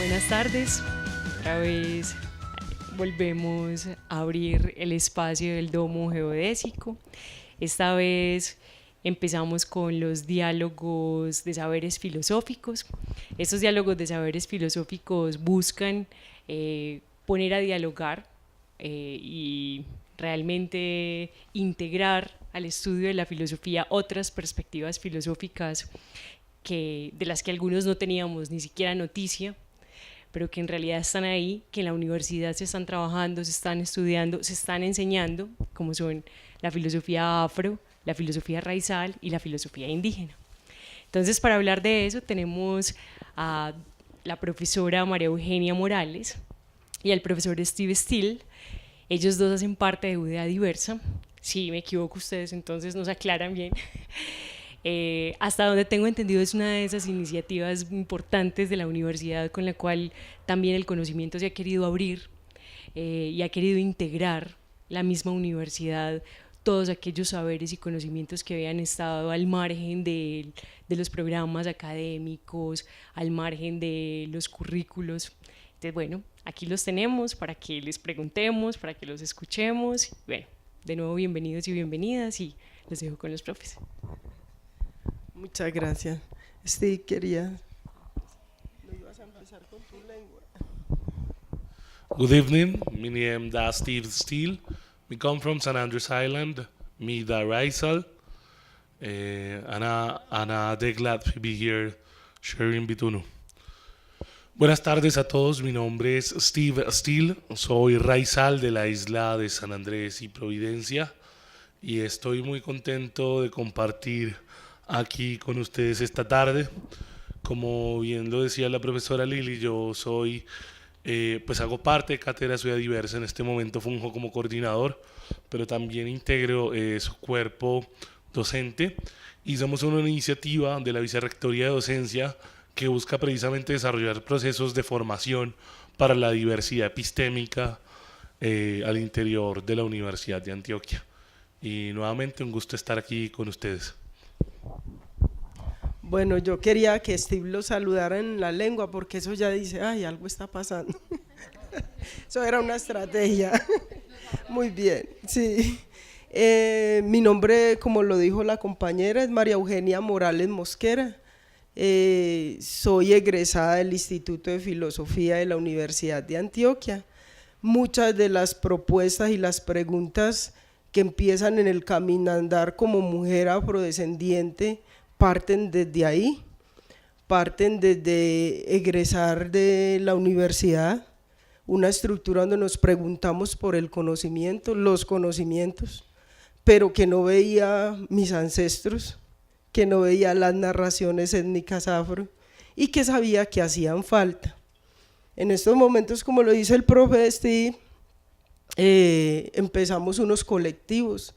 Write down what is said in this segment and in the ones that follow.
Buenas tardes, otra vez volvemos a abrir el espacio del domo geodésico. Esta vez empezamos con los diálogos de saberes filosóficos. Estos diálogos de saberes filosóficos buscan poner a dialogar y realmente integrar al estudio de la filosofía otras perspectivas filosóficas de las que algunos no teníamos ni siquiera noticia, pero que en realidad están ahí, que en la universidad se están trabajando, se están estudiando, se están enseñando, como son la filosofía afro, la filosofía raizal y la filosofía indígena. Entonces, para hablar de eso tenemos a la profesora María Eugenia Morales y al profesor Steve Steele. Ellos dos hacen parte de UDA Diversa. Si me equivoco ustedes, entonces nos aclaran bien. Hasta donde tengo entendido es una de esas iniciativas importantes de la universidad con la cual también el conocimiento se ha querido abrir y ha querido integrar la misma universidad todos aquellos saberes y conocimientos que habían estado al margen de los programas académicos, al margen de los currículos. Entonces, bueno, aquí los tenemos para que les preguntemos, para que los escuchemos. Bueno, de nuevo bienvenidos y bienvenidas y los dejo con los profes. Muchas gracias. Sí, quería. ¿No ibas a empezar con tu lengua? Good evening, my name is Steve Steele. I come from San Andres Island, me da Raisal. Ana de glad to be here sharing Bituno. Buenas tardes a todos, mi nombre es Steve Steele, soy raizal de la isla de San Andrés y Providencia y estoy muy contento de compartir aquí con ustedes esta tarde. Como bien lo decía la profesora Lili, yo soy, pues hago parte de Cátedra Ciudad Diversa, en este momento funjo como coordinador, pero también integro su cuerpo docente y somos una iniciativa de la Vicerrectoría de Docencia que busca precisamente desarrollar procesos de formación para la diversidad epistémica al interior de la Universidad de Antioquia. Y nuevamente un gusto estar aquí con ustedes. Bueno, yo quería que Steve lo saludara en la lengua porque eso ya dice, ay, algo está pasando. Eso era una estrategia. Muy bien, sí. Mi nombre, como lo dijo la compañera, es María Eugenia Morales Mosquera. Soy egresada del Instituto de Filosofía de la Universidad de Antioquia. Muchas de las propuestas y las preguntas que empiezan en el caminandar como mujer afrodescendiente parten desde ahí, parten desde egresar de la universidad, una estructura donde nos preguntamos por el conocimiento, los conocimientos, pero que no veía mis ancestros, que no veía las narraciones étnicas afro y que sabía que hacían falta. En estos momentos, como lo dice el profe Steve, empezamos unos colectivos.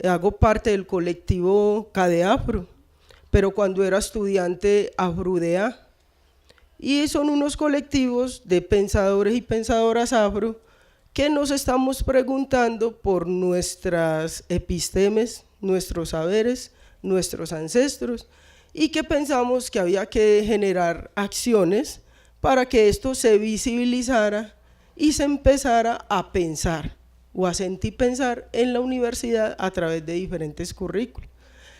Hago parte del colectivo CADEAFRO, pero cuando era estudiante AFRUDEA, y son unos colectivos de pensadores y pensadoras afro que nos estamos preguntando por nuestras epistemes, nuestros saberes, nuestros ancestros, y que pensamos que había que generar acciones para que esto se visibilizara y se empezara a pensar o a sentir pensar en la universidad a través de diferentes currículos.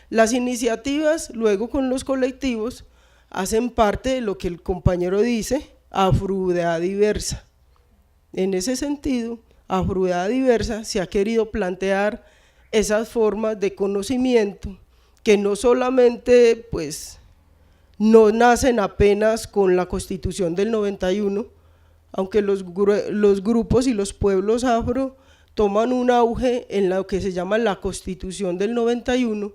Las iniciativas luego con los colectivos hacen parte de lo que el compañero dice, afroudea diversa. En ese sentido, afroudea diversa se ha querido plantear esas formas de conocimiento que no solamente pues no nacen apenas con la Constitución del 91, aunque los grupos y los pueblos afro toman un auge en lo que se llama la Constitución del 91,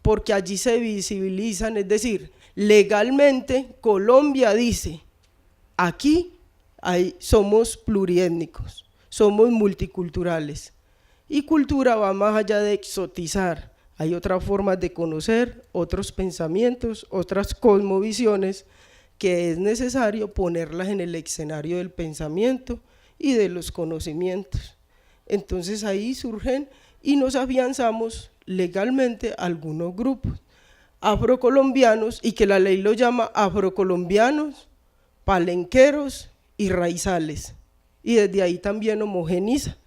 porque allí se visibilizan, es decir, legalmente Colombia dice, aquí somos pluriétnicos, somos multiculturales, y cultura va más allá de exotizar, hay otras formas de conocer, otros pensamientos, otras cosmovisiones que es necesario ponerlas en el escenario del pensamiento y de los conocimientos. Entonces ahí surgen y nos afianzamos legalmente algunos grupos afrocolombianos y que la ley lo llama afrocolombianos palenqueros y raizales. Y desde ahí también homogeniza,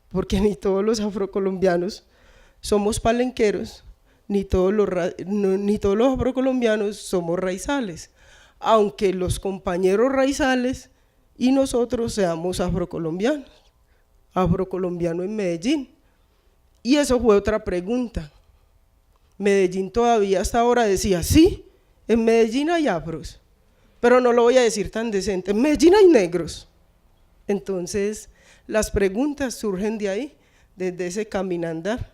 porque ni todos los afrocolombianos somos palenqueros, ni todos los afrocolombianos somos raizales, aunque los compañeros raizales y nosotros seamos afrocolombianos, afrocolombiano en Medellín. Y eso fue otra pregunta. Medellín todavía hasta ahora decía, sí, en Medellín hay afros, pero no lo voy a decir tan decente, en Medellín hay negros. Entonces, las preguntas surgen de ahí, desde ese caminandar.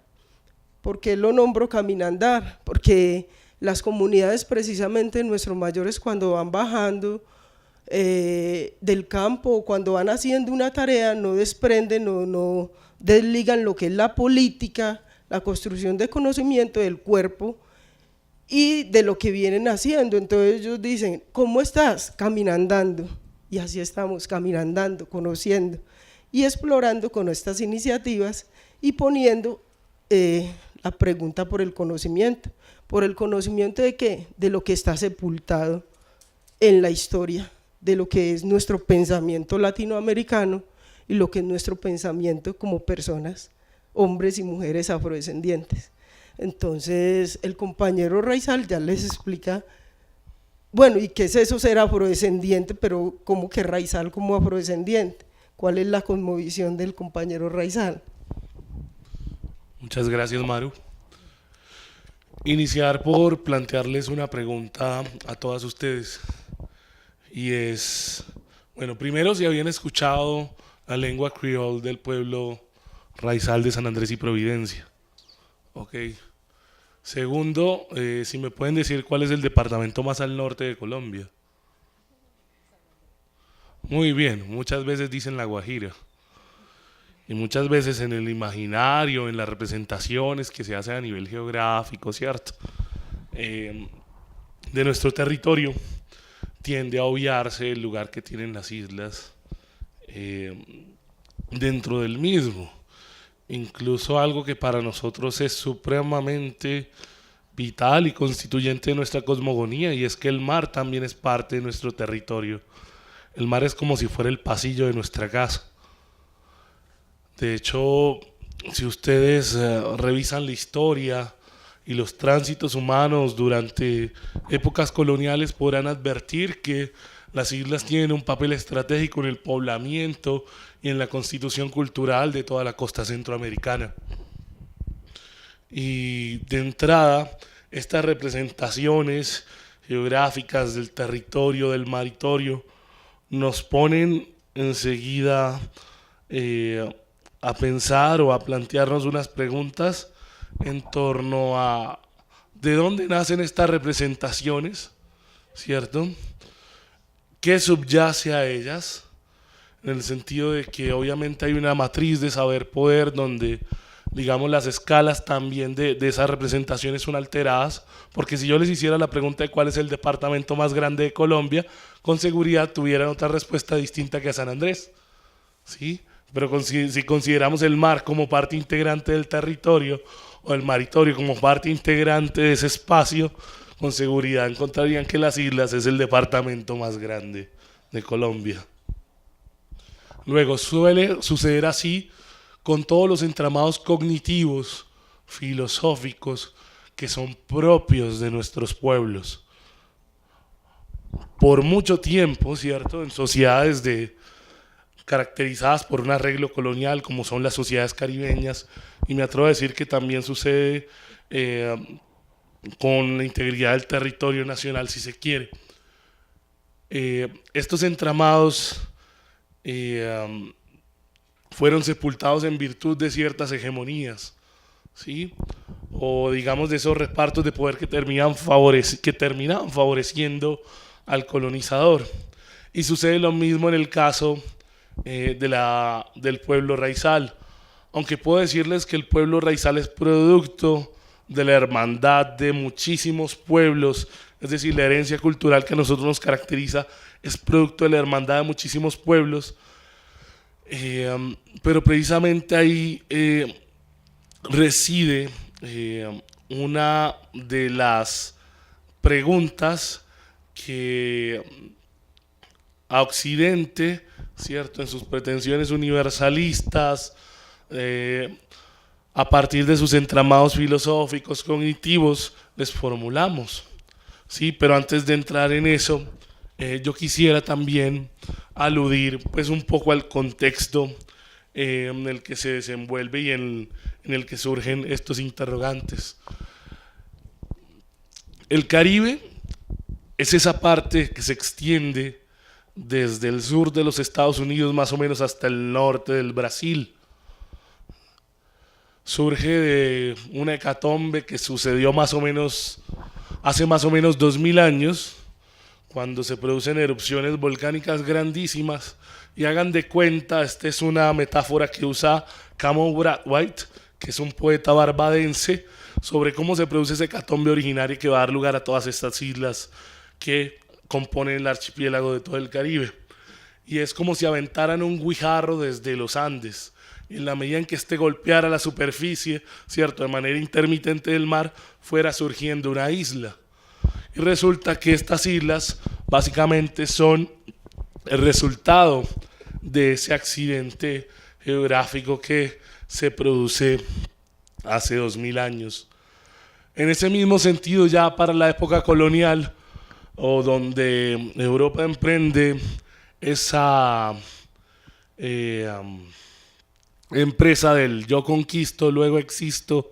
¿Por qué lo nombro caminandar? Porque las comunidades, precisamente nuestros mayores, cuando van bajando del campo o cuando van haciendo una tarea, no desprenden, no desligan lo que es la política, la construcción de conocimiento del cuerpo y de lo que vienen haciendo. Entonces ellos dicen, ¿cómo estás? Caminandando. Y así estamos, caminandando, conociendo y explorando con estas iniciativas y poniendo la pregunta por el conocimiento. ¿Por el conocimiento de qué? De lo que está sepultado en la historia, de lo que es nuestro pensamiento latinoamericano y lo que es nuestro pensamiento como personas, hombres y mujeres afrodescendientes. Entonces el compañero Raizal ya les explica, bueno, ¿y qué es eso ser afrodescendiente? Pero ¿cómo que Raizal como afrodescendiente? ¿Cuál es la cosmovisión del compañero Raizal? Muchas gracias, Maru. Iniciar por plantearles una pregunta a todas ustedes. Y es, bueno, primero, si habían escuchado la lengua criol del pueblo raizal de San Andrés y Providencia. Ok. Segundo, si me pueden decir cuál es el departamento más al norte de Colombia. Muy bien, muchas veces dicen La Guajira. Y muchas veces en el imaginario, en las representaciones que se hacen a nivel geográfico, ¿cierto? De nuestro territorio, tiende a obviarse el lugar que tienen las islas dentro del mismo. Incluso algo que para nosotros es supremamente vital y constituyente de nuestra cosmogonía, y es que el mar también es parte de nuestro territorio. El mar es como si fuera el pasillo de nuestra casa. De hecho, si ustedes revisan la historia y los tránsitos humanos durante épocas coloniales, podrán advertir que las islas tienen un papel estratégico en el poblamiento y en la constitución cultural de toda la costa centroamericana. Y de entrada, estas representaciones geográficas del territorio, del maritorio, nos ponen enseguida a pensar o a plantearnos unas preguntas en torno a de dónde nacen estas representaciones, ¿cierto? ¿Qué subyace a ellas? En el sentido de que obviamente hay una matriz de saber-poder donde, digamos, las escalas también de esas representaciones son alteradas, porque si yo les hiciera la pregunta de cuál es el departamento más grande de Colombia, con seguridad tuvieran otra respuesta distinta que a San Andrés, ¿sí? Pero si consideramos el mar como parte integrante del territorio, o el maritorio como parte integrante de ese espacio, con seguridad encontrarían que las islas es el departamento más grande de Colombia. Luego suele suceder así con todos los entramados cognitivos, filosóficos, que son propios de nuestros pueblos. Por mucho tiempo, ¿cierto?, en sociedades caracterizadas por un arreglo colonial, como son las sociedades caribeñas, y me atrevo a decir que también sucede con la integridad del territorio nacional, si se quiere. Estos entramados fueron sepultados en virtud de ciertas hegemonías, ¿sí? O digamos de esos repartos de poder que terminaban favoreciendo al colonizador. Y sucede lo mismo en el caso del pueblo raizal, aunque puedo decirles que el pueblo raizal es producto de la hermandad de muchísimos pueblos, es decir, la herencia cultural que a nosotros nos caracteriza es producto de la hermandad de muchísimos pueblos, pero precisamente ahí reside una de las preguntas que a Occidente, ¿cierto? En sus pretensiones universalistas, a partir de sus entramados filosóficos, cognitivos, les formulamos, ¿sí? Pero antes de entrar en eso, yo quisiera también aludir pues un poco al contexto en el que se desenvuelve y en el que surgen estos interrogantes. El Caribe es esa parte que se extiende desde el sur de los Estados Unidos más o menos hasta el norte del Brasil. Surge de una hecatombe que sucedió hace más o menos 2000 años, cuando se producen erupciones volcánicas grandísimas. Y hagan de cuenta, esta es una metáfora que usa Campbell Braithwaite, que es un poeta barbadense, sobre cómo se produce ese hecatombe originario que va a dar lugar a todas estas islas que componen el archipiélago de todo el Caribe. Y es como si aventaran un guijarro desde los Andes. En la medida en que este golpeara la superficie, ¿cierto?, de manera intermitente del mar, fuera surgiendo una isla. Y resulta que estas islas básicamente son el resultado de ese accidente geográfico que se produce hace 2000 años. En ese mismo sentido, ya para la época colonial, o donde Europa emprende esa empresa del yo conquisto, luego existo,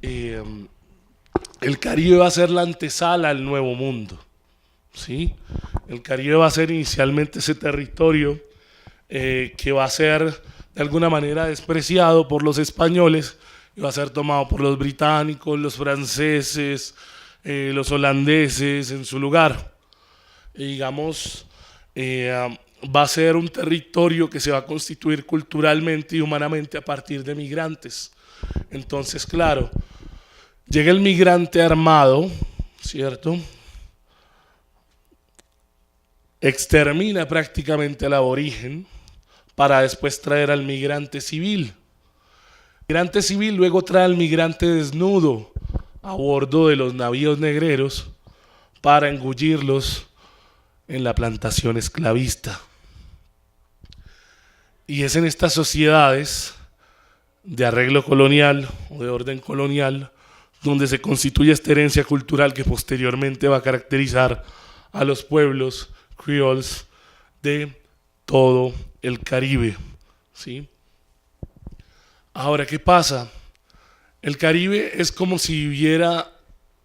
el Caribe va a ser la antesala al Nuevo Mundo, ¿sí? El Caribe va a ser inicialmente ese territorio que va a ser de alguna manera despreciado por los españoles y va a ser tomado por los británicos, los franceses, los holandeses en su lugar. Y digamos, va a ser un territorio que se va a constituir culturalmente y humanamente a partir de migrantes. Entonces, claro, llega el migrante armado, ¿cierto? Extermina prácticamente al aborigen para después traer al migrante civil. El migrante civil luego trae al migrante desnudo a bordo de los navíos negreros para engullirlos en la plantación esclavista. Y es en estas sociedades de arreglo colonial o de orden colonial donde se constituye esta herencia cultural que posteriormente va a caracterizar a los pueblos creoles de todo el Caribe, ¿sí? Ahora, ¿qué pasa? El Caribe es como si viviera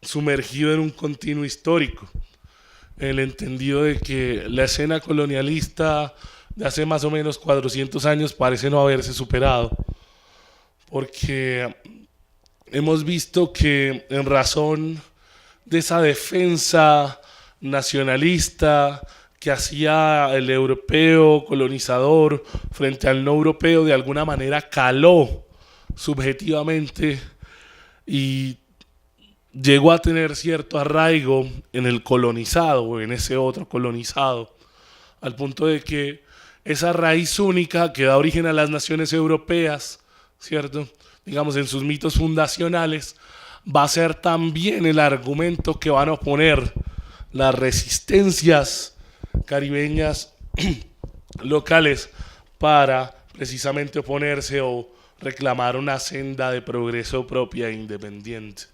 sumergido en un continuo histórico, en el entendido de que la escena colonialista de hace más o menos 400 años parece no haberse superado, porque hemos visto que en razón de esa defensa nacionalista que hacía el europeo colonizador frente al no europeo, de alguna manera caló subjetivamente y llegó a tener cierto arraigo en el colonizado o en ese otro colonizado, al punto de que esa raíz única que da origen a las naciones europeas, ¿cierto?, digamos en sus mitos fundacionales, va a ser también el argumento que van a oponer las resistencias caribeñas locales para precisamente oponerse o reclamar una senda de progreso propia e independiente.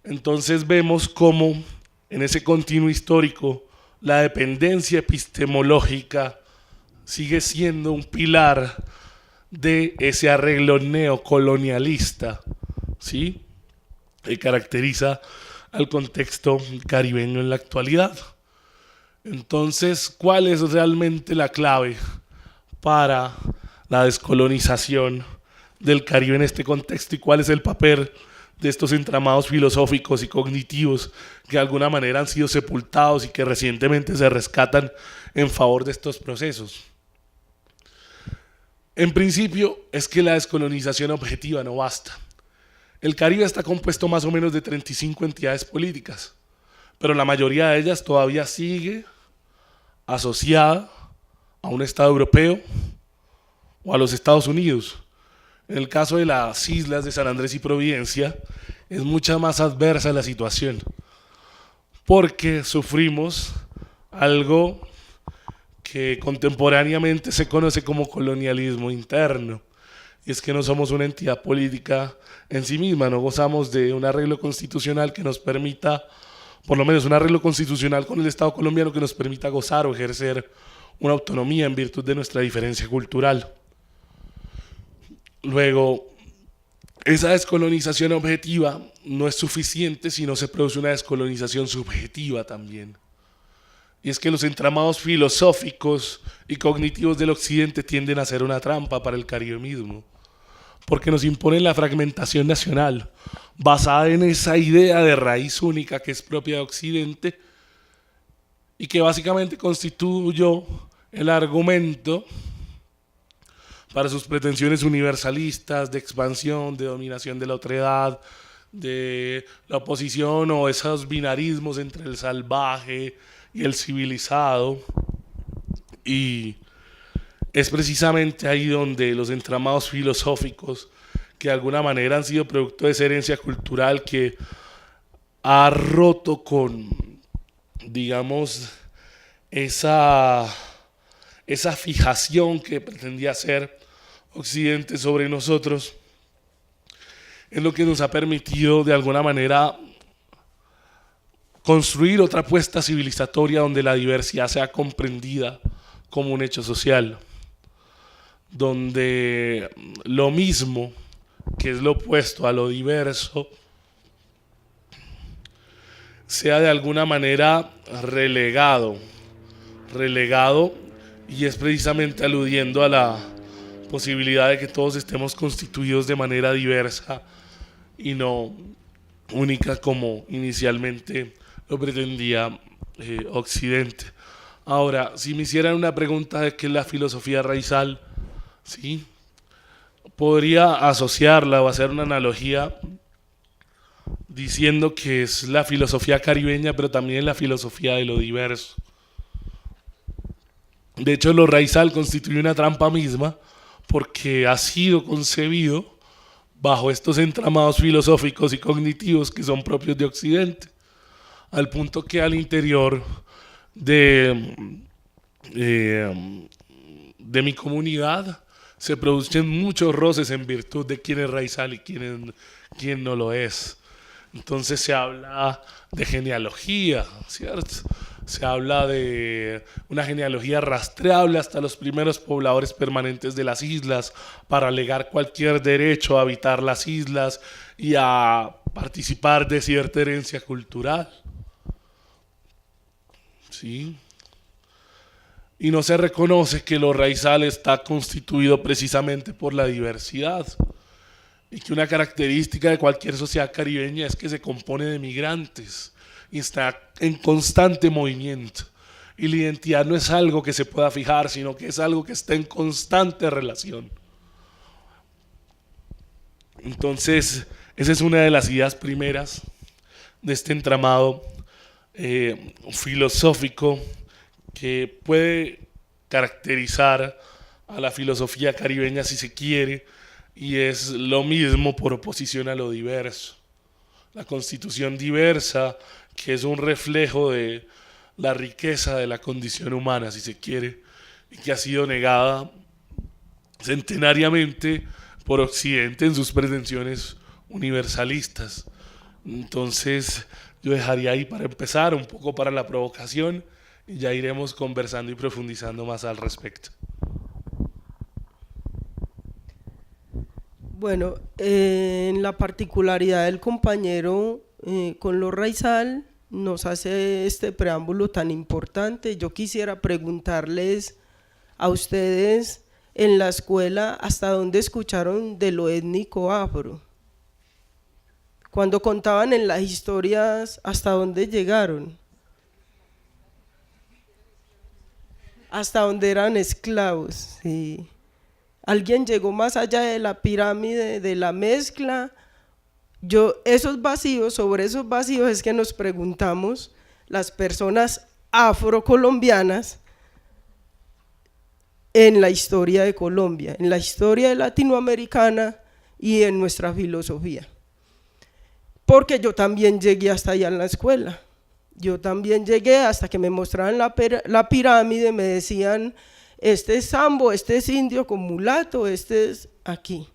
Entonces vemos cómo en ese continuo histórico la dependencia epistemológica sigue siendo un pilar de ese arreglo neocolonialista, ¿sí?, que caracteriza al contexto caribeño en la actualidad. Entonces, ¿cuál es realmente la clave para la descolonización del Caribe en este contexto y cuál es el papel de estos entramados filosóficos y cognitivos que de alguna manera han sido sepultados y que recientemente se rescatan en favor de estos procesos? En principio es que la descolonización objetiva no basta. El Caribe está compuesto más o menos de 35 entidades políticas, pero la mayoría de ellas todavía sigue asociada a un Estado europeo o a los Estados Unidos. En el caso de las islas de San Andrés y Providencia es mucha más adversa la situación, porque sufrimos algo que contemporáneamente se conoce como colonialismo interno. Y es que no somos una entidad política en sí misma, no gozamos de un arreglo constitucional que nos permita, por lo menos un arreglo constitucional con el Estado colombiano que nos permita gozar o ejercer una autonomía en virtud de nuestra diferencia cultural. Luego, esa descolonización objetiva no es suficiente si no se produce una descolonización subjetiva también. Y es que los entramados filosóficos y cognitivos del Occidente tienden a ser una trampa para el Caribe mismo, porque nos imponen la fragmentación nacional, basada en esa idea de raíz única que es propia de Occidente y que básicamente constituyó el argumento para sus pretensiones universalistas de expansión, de dominación de la otredad, de la oposición o esos binarismos entre el salvaje y el civilizado. Y es precisamente ahí donde los entramados filosóficos, que de alguna manera han sido producto de esa herencia cultural que ha roto con, digamos, esa fijación que pretendía hacer Occidente sobre nosotros, es lo que nos ha permitido de alguna manera construir otra apuesta civilizatoria donde la diversidad sea comprendida como un hecho social, donde lo mismo, que es lo opuesto a lo diverso, sea de alguna manera relegado, y es precisamente aludiendo a la posibilidad de que todos estemos constituidos de manera diversa y no única como inicialmente lo pretendía Occidente. Ahora, si me hicieran una pregunta de qué es la filosofía raizal, ¿sí?, podría asociarla o hacer una analogía diciendo que es la filosofía caribeña, pero también la filosofía de lo diverso. De hecho, lo raizal constituye una trampa misma porque ha sido concebido bajo estos entramados filosóficos y cognitivos que son propios de Occidente, al punto que al interior de mi comunidad se producen muchos roces en virtud de quién es raizal y quién no lo es. Entonces se habla de genealogía, ¿cierto? Se habla de una genealogía rastreable hasta los primeros pobladores permanentes de las islas para alegar cualquier derecho a habitar las islas y a participar de cierta herencia cultural. ¿Sí? Y no se reconoce que lo raizal está constituido precisamente por la diversidad y que una característica de cualquier sociedad caribeña es que se compone de migrantes y está en constante movimiento, y la identidad no es algo que se pueda fijar, sino que es algo que está en constante relación. Entonces, esa es una de las ideas primeras de este entramado filosófico que puede caracterizar a la filosofía caribeña si se quiere, y es lo mismo por oposición a lo diverso. La constitución diversa, que es un reflejo de la riqueza de la condición humana, si se quiere, y que ha sido negada centenariamente por Occidente en sus pretensiones universalistas. Entonces, yo dejaría ahí para empezar, un poco para la provocación, y ya iremos conversando y profundizando más al respecto. Bueno, en la particularidad del compañero con lo raizal nos hace este preámbulo tan importante. Yo quisiera preguntarles a ustedes en la escuela hasta dónde escucharon de lo étnico afro. Cuando contaban en las historias, ¿hasta dónde llegaron? Hasta donde eran esclavos, sí. Alguien llegó más allá de la pirámide de la mezcla. Sobre esos vacíos es que nos preguntamos las personas afrocolombianas en la historia de Colombia, en la historia latinoamericana y en nuestra filosofía. Porque yo también llegué hasta allá en la escuela Yo también llegué hasta que me mostraban la pirámide, me decían, este es sambo, este es indio con mulato, este es aquí.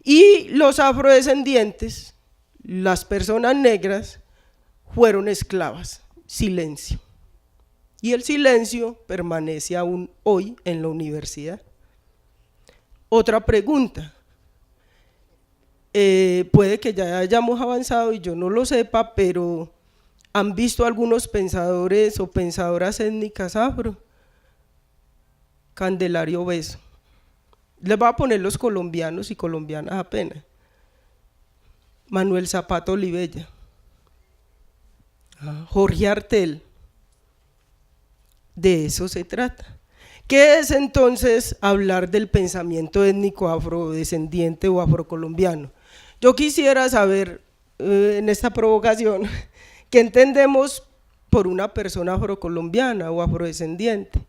Y los afrodescendientes, las personas negras, fueron esclavas, silencio. Y el silencio permanece aún hoy en la universidad. Otra pregunta, puede que ya hayamos avanzado y yo no lo sepa, pero ¿han visto algunos pensadores o pensadoras étnicas afro? Candelario Beso. Les voy a poner los colombianos y colombianas apenas. Manuel Zapata Olivella, Jorge Artel. De eso se trata. ¿Qué es entonces hablar del pensamiento étnico afrodescendiente o afrocolombiano? Yo quisiera saber en esta provocación qué entendemos por una persona afrocolombiana o afrodescendiente.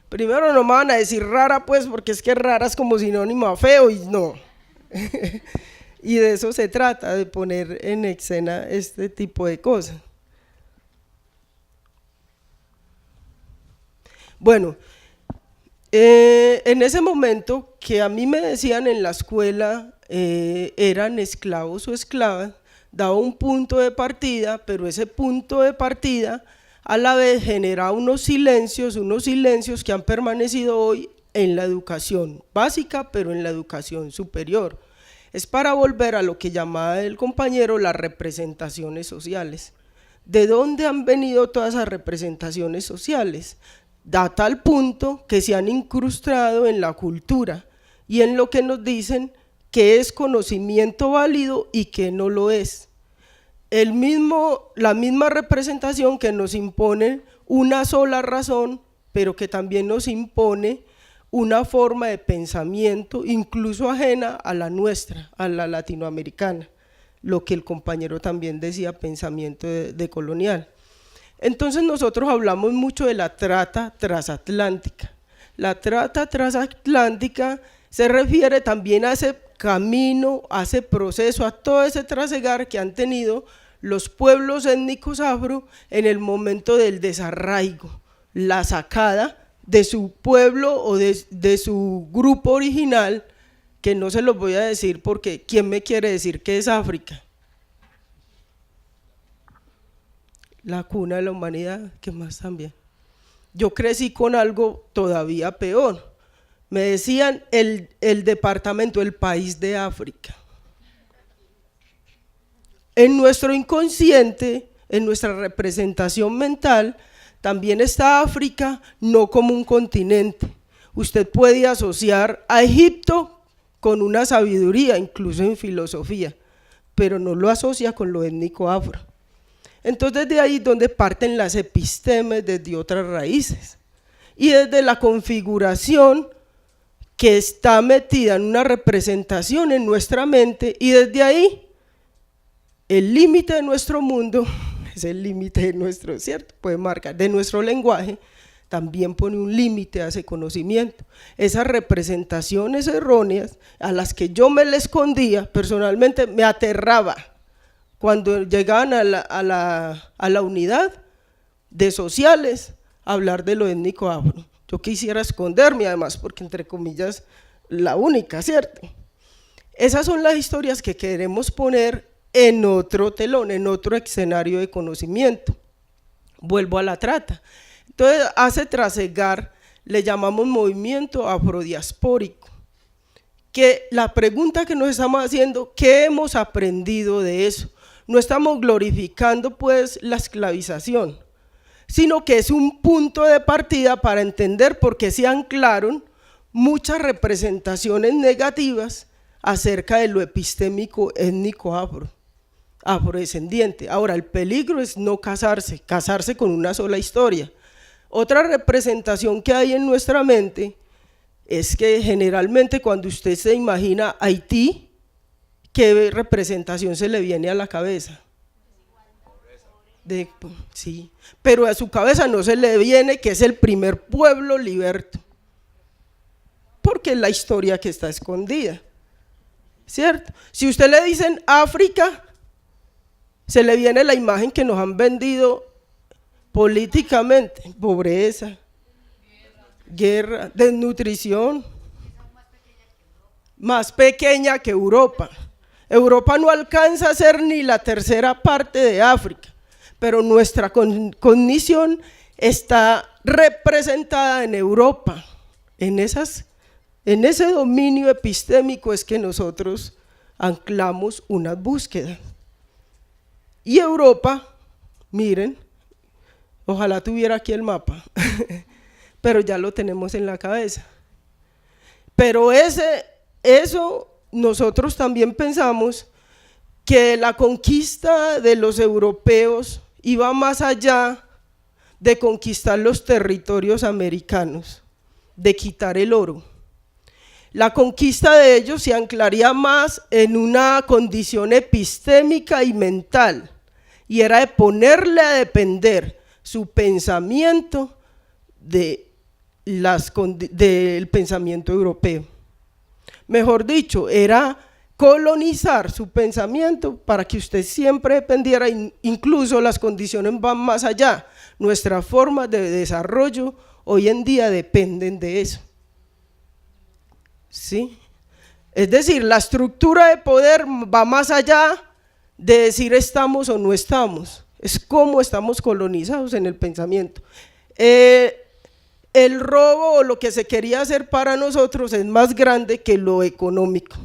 Primero no me van a decir rara, pues, porque es que rara es como sinónimo a feo y no. Y de eso se trata, de poner en escena este tipo de cosas. Bueno, en ese momento que a mí me decían en la escuela eran esclavos o esclavas, daba un punto de partida, pero ese punto de partida a la vez genera unos silencios que han permanecido hoy en la educación básica, pero en la educación superior. Es para volver a lo que llamaba el compañero las representaciones sociales. ¿De dónde han venido todas esas representaciones sociales? Da tal punto que se han incrustado en la cultura y en lo que nos dicen que es conocimiento válido y que no lo es. La misma representación que nos impone una sola razón, pero que también nos impone una forma de pensamiento incluso ajena a la nuestra, a la latinoamericana, lo que el compañero también decía, pensamiento de colonial. Entonces nosotros hablamos mucho de la trata transatlántica. La trata transatlántica se refiere también a ese camino, a ese proceso, a todo ese trasegar que han tenido los pueblos étnicos afro en el momento del desarraigo, la sacada de su pueblo o de su grupo original, que no se los voy a decir porque ¿quién me quiere decir que es África? La cuna de la humanidad, ¿qué más también? Yo crecí con algo todavía peor, me decían el departamento, el país de África. En nuestro inconsciente, en nuestra representación mental, también está África no como un continente. Usted puede asociar a Egipto con una sabiduría, incluso en filosofía, pero no lo asocia con lo étnico afro. Entonces de ahí es donde parten las epistemes desde otras raíces y desde la configuración que está metida en una representación en nuestra mente, y desde ahí el límite de nuestro mundo es el límite de nuestro, ¿cierto? Puede marcar, de nuestro lenguaje, también pone un límite a ese conocimiento. Esas representaciones erróneas a las que yo me le escondía, personalmente me aterraba cuando llegaban a la unidad de sociales a hablar de lo étnico afro. Yo quisiera esconderme además porque entre comillas la única, ¿cierto? Esas son las historias que queremos poner en otro telón, en otro escenario de conocimiento. Vuelvo a la trata. Entonces a ese trasegar le llamamos movimiento afrodiaspórico, que la pregunta que nos estamos haciendo, ¿qué hemos aprendido de eso? No estamos glorificando pues la esclavización, sino que es un punto de partida para entender por qué se anclaron muchas representaciones negativas acerca de lo epistémico étnico afrodescendiente. Ahora, el peligro es no casarse con una sola historia. Otra representación que hay en nuestra mente es que generalmente cuando usted se imagina Haití, ¿qué representación se le viene a la cabeza? Sí, pero a su cabeza no se le viene que es el primer pueblo liberto, porque es la historia que está escondida, ¿cierto? Si usted le dicen África, se le viene la imagen que nos han vendido políticamente: pobreza, guerra, desnutrición, más pequeña que Europa. Europa no alcanza a ser ni la tercera parte de África, pero nuestra cognición está representada en Europa. En ese dominio epistémico es que nosotros anclamos unas búsquedas. Y Europa, miren, ojalá tuviera aquí el mapa, pero ya lo tenemos en la cabeza. Pero eso nosotros también pensamos que la conquista de los europeos iba más allá de conquistar los territorios americanos, de quitar el oro. La conquista de ellos se anclaría más en una condición epistémica y mental, y era de ponerle a depender su pensamiento del pensamiento europeo. Mejor dicho, era colonizar su pensamiento para que usted siempre dependiera, incluso las condiciones van más allá. Nuestras formas de desarrollo hoy en día dependen de eso. ¿Sí? Es decir, la estructura de poder va más allá de decir estamos o no estamos, es cómo estamos colonizados en el pensamiento. El robo o lo que se quería hacer para nosotros es más grande que lo económico,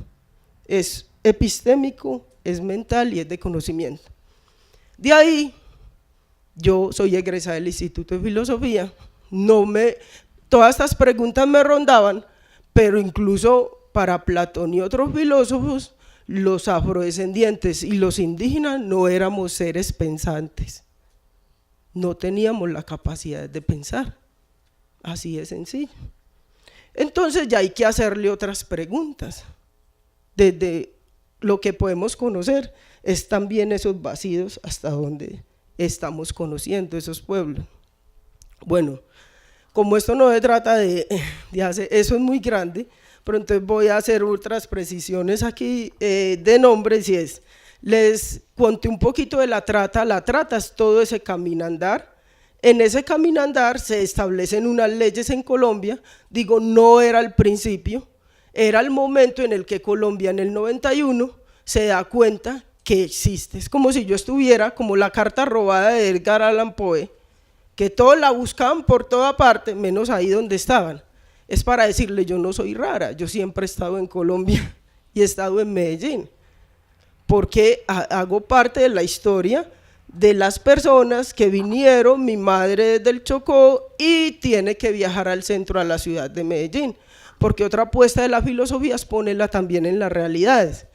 es epistémico, es mental y es de conocimiento. De ahí, yo soy egresada del Instituto de Filosofía, todas estas preguntas me rondaban, pero incluso para Platón y otros filósofos, los afrodescendientes y los indígenas no éramos seres pensantes, no teníamos la capacidad de pensar, así de sencillo. Entonces ya hay que hacerle otras preguntas, desde lo que podemos conocer, es también esos vacíos hasta donde estamos conociendo esos pueblos. Bueno, como esto no se trata de hacer, eso es muy grande, pero entonces voy a hacer otras precisiones aquí de nombres, y les conté un poquito de la trata es todo ese caminandar. En ese caminandar se establecen unas leyes en Colombia, digo, no era al principio, era el momento en el que Colombia en el 91 se da cuenta que existe, es como si yo estuviera como la carta robada de Edgar Allan Poe, que todos la buscaban por toda parte, menos ahí donde estaban. Es para decirle, yo no soy rara, yo siempre he estado en Colombia y he estado en Medellín, porque hago parte de la historia de las personas que vinieron, mi madre es del Chocó y tiene que viajar al centro, a la ciudad de Medellín, porque otra apuesta de la filosofía es ponerla también en las realidades.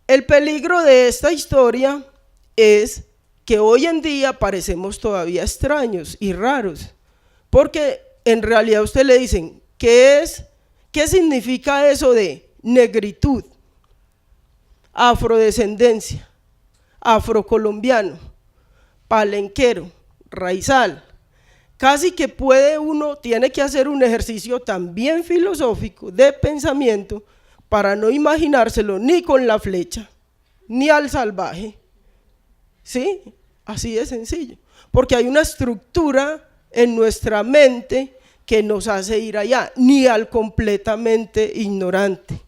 El peligro de esta historia es que hoy en día parecemos todavía extraños y raros, porque en realidad a usted le dicen, ¿qué significa eso de negritud, afrodescendencia, afrocolombiano, palenquero, raizal? Casi que tiene que hacer un ejercicio también filosófico de pensamiento para no imaginárselo ni con la flecha, ni al salvaje, ¿sí? Así de sencillo, porque hay una estructura en nuestra mente que nos hace ir allá, ni al completamente ignorante.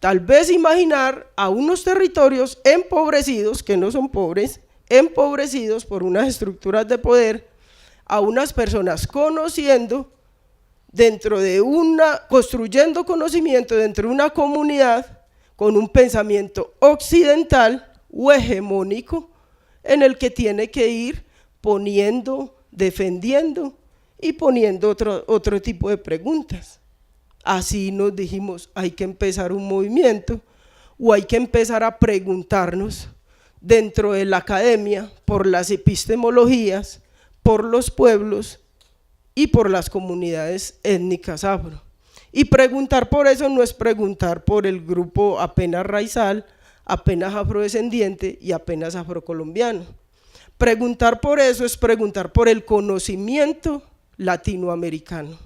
Tal vez imaginar a unos territorios empobrecidos, que no son pobres, empobrecidos por unas estructuras de poder, a unas personas conociendo construyendo conocimiento dentro de una comunidad con un pensamiento occidental o hegemónico en el que tiene que ir poniendo, defendiendo y poniendo otro tipo de preguntas. Así nos dijimos, hay que empezar un movimiento o hay que empezar a preguntarnos dentro de la academia por las epistemologías, por los pueblos y por las comunidades étnicas afro. Y preguntar por eso no es preguntar por el grupo apenas raizal, apenas afrodescendiente y apenas afrocolombiano. Preguntar por eso es preguntar por el conocimiento latinoamericano,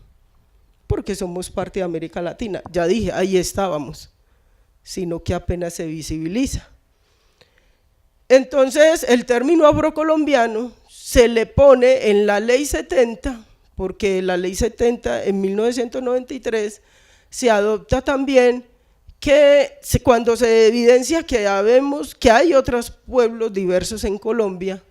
porque somos parte de América Latina, ya dije, ahí estábamos, sino que apenas se visibiliza. Entonces, el término afrocolombiano se le pone en la ley 70, porque la ley 70 en 1993 se adopta también que cuando se evidencia que ya vemos que hay otros pueblos diversos en Colombia,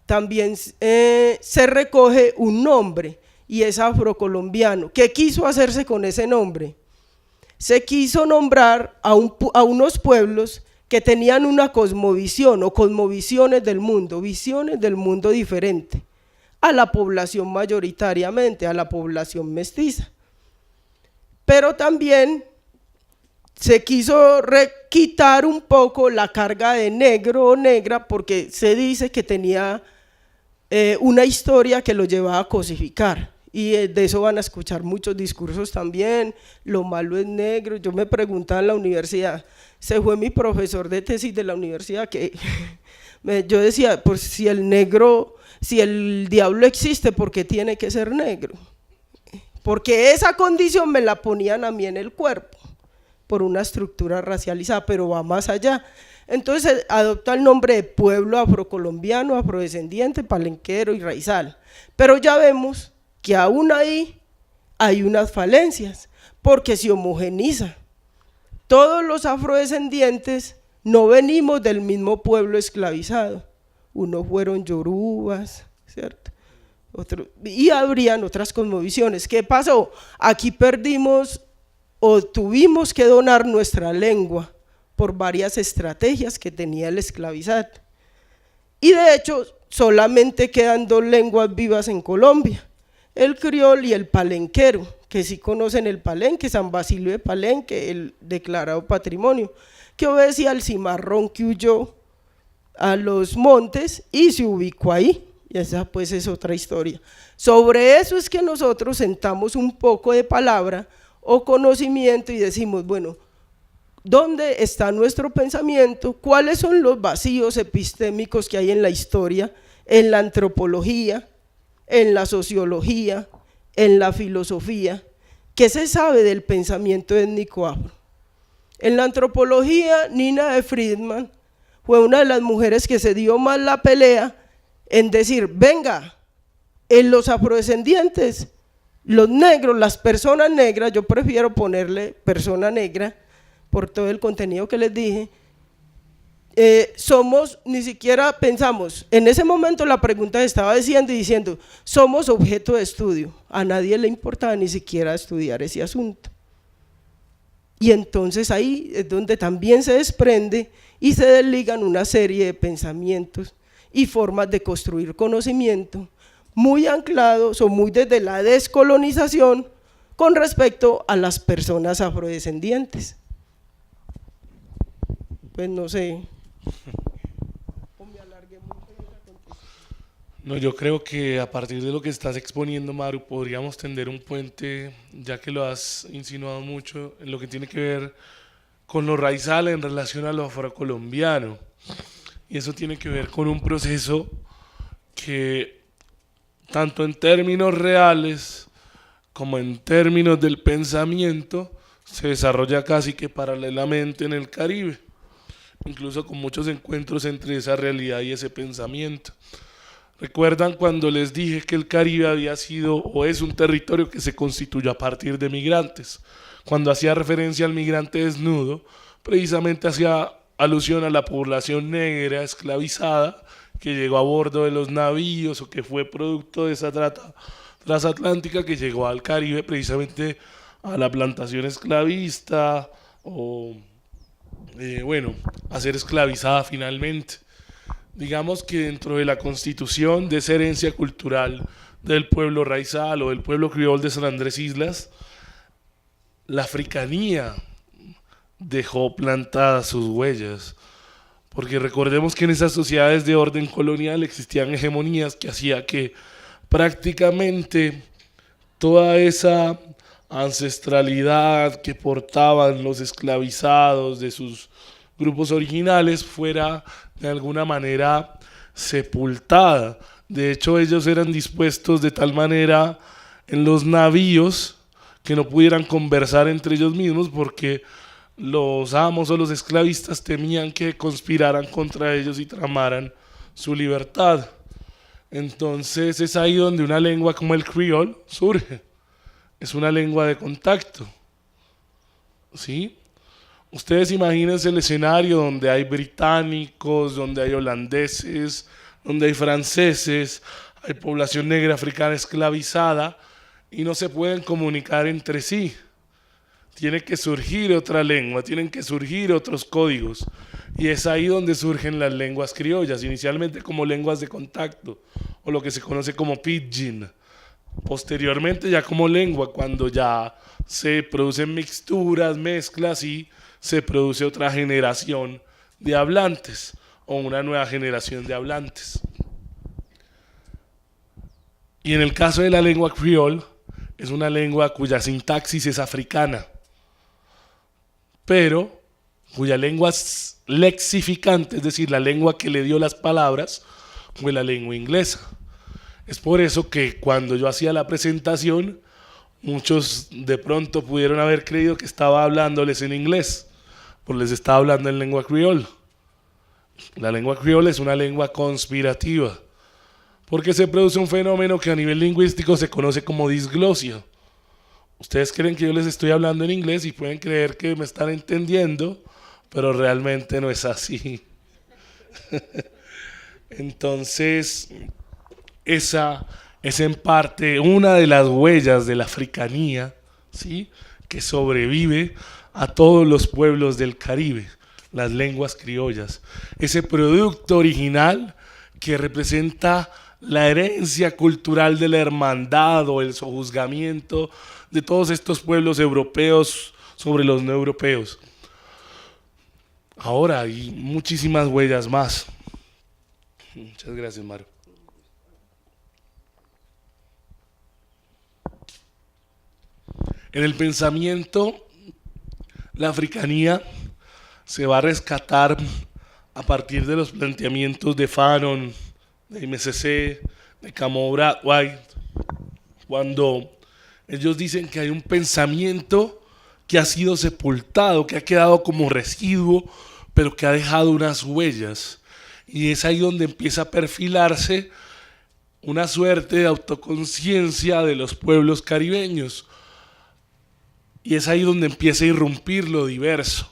también se recoge un nombre y es afrocolombiano. ¿Qué quiso hacerse con ese nombre? Se quiso nombrar a unos pueblos que tenían una cosmovisión o cosmovisiones del mundo, visiones del mundo diferente a la población mayoritariamente, a la población mestiza. Pero también se quiso quitar un poco la carga de negro o negra, porque se dice que tenía una historia que lo llevaba a cosificar, y de eso van a escuchar muchos discursos también. Lo malo es negro. Yo me preguntaba en la universidad, se fue mi profesor de tesis de la universidad, que yo decía, pues si el negro, si el diablo existe, ¿por qué tiene que ser negro? Porque esa condición me la ponían a mí en el cuerpo por una estructura racializada, pero va más allá. Entonces adopta el nombre de pueblo afrocolombiano, afrodescendiente, palenquero y raizal. Pero ya vemos que aún ahí hay unas falencias, porque se homogeniza. Todos los afrodescendientes no venimos del mismo pueblo esclavizado. Unos fueron yorubas, ¿cierto? Y habrían otras cosmovisiones. ¿Qué pasó? Aquí perdimos o tuvimos que donar nuestra lengua por varias estrategias que tenía el esclavizado. Y de hecho, solamente quedan dos lenguas vivas en Colombia, el criol y el palenquero, que sí conocen el Palenque, San Basilio de Palenque, el declarado patrimonio, que obedecía al cimarrón que huyó a los montes y se ubicó ahí. Y esa pues es otra historia. Sobre eso es que nosotros sentamos un poco de palabra o conocimiento y decimos, bueno, ¿dónde está nuestro pensamiento? ¿Cuáles son los vacíos epistémicos que hay en la historia, en la antropología, en la sociología, en la filosofía? ¿Qué se sabe del pensamiento étnico afro? En la antropología, Nina de Friedman fue una de las mujeres que se dio más la pelea en decir, venga, en los afrodescendientes, los negros, las personas negras, yo prefiero ponerle persona negra por todo el contenido que les dije, somos, ni siquiera pensamos, en ese momento la pregunta estaba diciendo, somos objeto de estudio, a nadie le importaba ni siquiera estudiar ese asunto. Y entonces ahí es donde también se desprende y se desligan una serie de pensamientos y formas de construir conocimiento muy anclados o muy desde la descolonización con respecto a las personas afrodescendientes. Pues no sé. No, yo creo que a partir de lo que estás exponiendo, Maru, podríamos tender un puente, ya que lo has insinuado mucho, en lo que tiene que ver con lo raizal en relación a lo afrocolombiano. Y eso tiene que ver con un proceso que, tanto en términos reales como en términos del pensamiento, se desarrolla casi que paralelamente en el Caribe, incluso con muchos encuentros entre esa realidad y ese pensamiento. ¿Recuerdan cuando les dije que el Caribe había sido o es un territorio que se constituyó a partir de migrantes? Cuando hacía referencia al migrante desnudo, precisamente hacía alusión a la población negra esclavizada que llegó a bordo de los navíos o que fue producto de esa trata transatlántica que llegó al Caribe precisamente a la plantación esclavista o a ser esclavizada finalmente. Digamos que dentro de la constitución de esa herencia cultural del pueblo raizal o del pueblo criol de San Andrés Islas, la africanía dejó plantadas sus huellas, porque recordemos que en esas sociedades de orden colonial existían hegemonías que hacía que prácticamente toda esa ancestralidad que portaban los esclavizados de sus grupos originales fuera de alguna manera sepultada. De hecho, ellos eran dispuestos de tal manera en los navíos que no pudieran conversar entre ellos mismos porque los amos o los esclavistas temían que conspiraran contra ellos y tramaran su libertad. Entonces es ahí donde una lengua como el criol surge. Es una lengua de contacto. ¿Sí? Ustedes imagínense el escenario donde hay británicos, donde hay holandeses, donde hay franceses, hay población negra africana esclavizada y no se pueden comunicar entre sí. Tiene que surgir otra lengua, tienen que surgir otros códigos. Y es ahí donde surgen las lenguas criollas, inicialmente como lenguas de contacto, o lo que se conoce como pidgin. Posteriormente ya como lengua, cuando ya se producen mixturas, mezclas y se produce otra generación de hablantes, o una nueva generación de hablantes. Y en el caso de la lengua criol, es una lengua cuya sintaxis es africana, pero cuya lengua lexificante, es decir, la lengua que le dio las palabras, fue la lengua inglesa. Es por eso que cuando yo hacía la presentación, muchos de pronto pudieron haber creído que estaba hablándoles en inglés, pues les estaba hablando en lengua criol. La lengua criol es una lengua conspirativa, porque se produce un fenómeno que a nivel lingüístico se conoce como disglosia. Ustedes creen que yo les estoy hablando en inglés y pueden creer que me están entendiendo, pero realmente no es así. Entonces, esa es en parte una de las huellas de la africanía, ¿sí?, que sobrevive a todos los pueblos del Caribe, las lenguas criollas. Ese producto original que representa la herencia cultural de la hermandad o el sojuzgamiento de todos estos pueblos europeos sobre los no europeos. Ahora hay muchísimas huellas más. Muchas gracias, Mario. En el pensamiento, la africanía se va a rescatar a partir de los planteamientos de Fanon, de MSC, de Camora White, cuando ellos dicen que hay un pensamiento que ha sido sepultado, que ha quedado como residuo, pero que ha dejado unas huellas. Y es ahí donde empieza a perfilarse una suerte de autoconciencia de los pueblos caribeños. Y es ahí donde empieza a irrumpir lo diverso.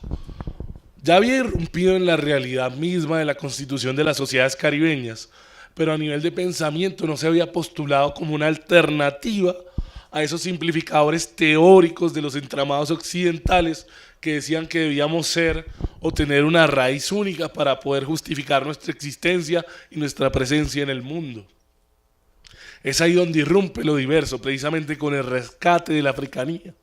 Ya había irrumpido en la realidad misma de la constitución de las sociedades caribeñas, pero a nivel de pensamiento no se había postulado como una alternativa a esos simplificadores teóricos de los entramados occidentales que decían que debíamos ser o tener una raíz única para poder justificar nuestra existencia y nuestra presencia en el mundo. Es ahí donde irrumpe lo diverso, precisamente con el rescate de la africanía.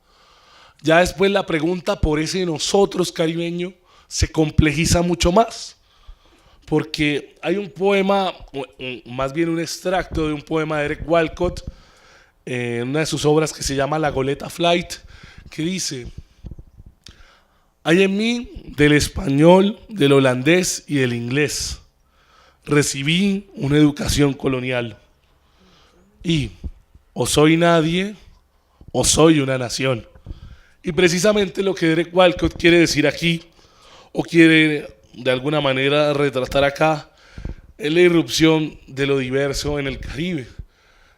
Ya después la pregunta por ese nosotros caribeño se complejiza mucho más, porque hay un poema, más bien un extracto de un poema de Eric Walcott, en una de sus obras que se llama La Goleta Flight, que dice: hay en mí del español, del holandés y del inglés. Recibí una educación colonial. Y o soy nadie o soy una nación. Y precisamente lo que Derek Walcott quiere decir aquí, o quiere de alguna manera retratar acá, es la irrupción de lo diverso en el Caribe.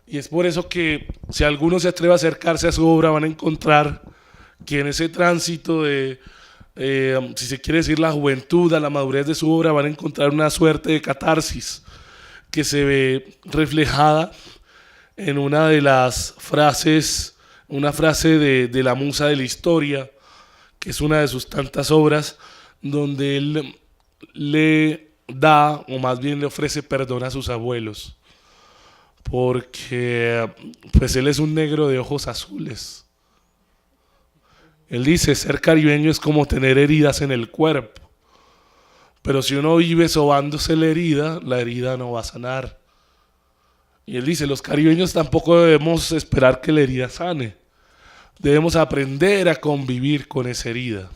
Y es por eso que si alguno se atreve a acercarse a su obra, van a encontrar que en ese tránsito de, si se quiere decir, la juventud a la madurez de su obra, van a encontrar una suerte de catarsis que se ve reflejada en una de las frases, una frase de la musa de la historia, que es una de sus tantas obras, donde él le da, o más bien le ofrece perdón a sus abuelos, porque pues él es un negro de ojos azules. Él dice: ser caribeño es como tener heridas en el cuerpo, pero si uno vive sobándose la herida no va a sanar. Y él dice: los caribeños tampoco debemos esperar que la herida sane, debemos aprender a convivir con esa herida.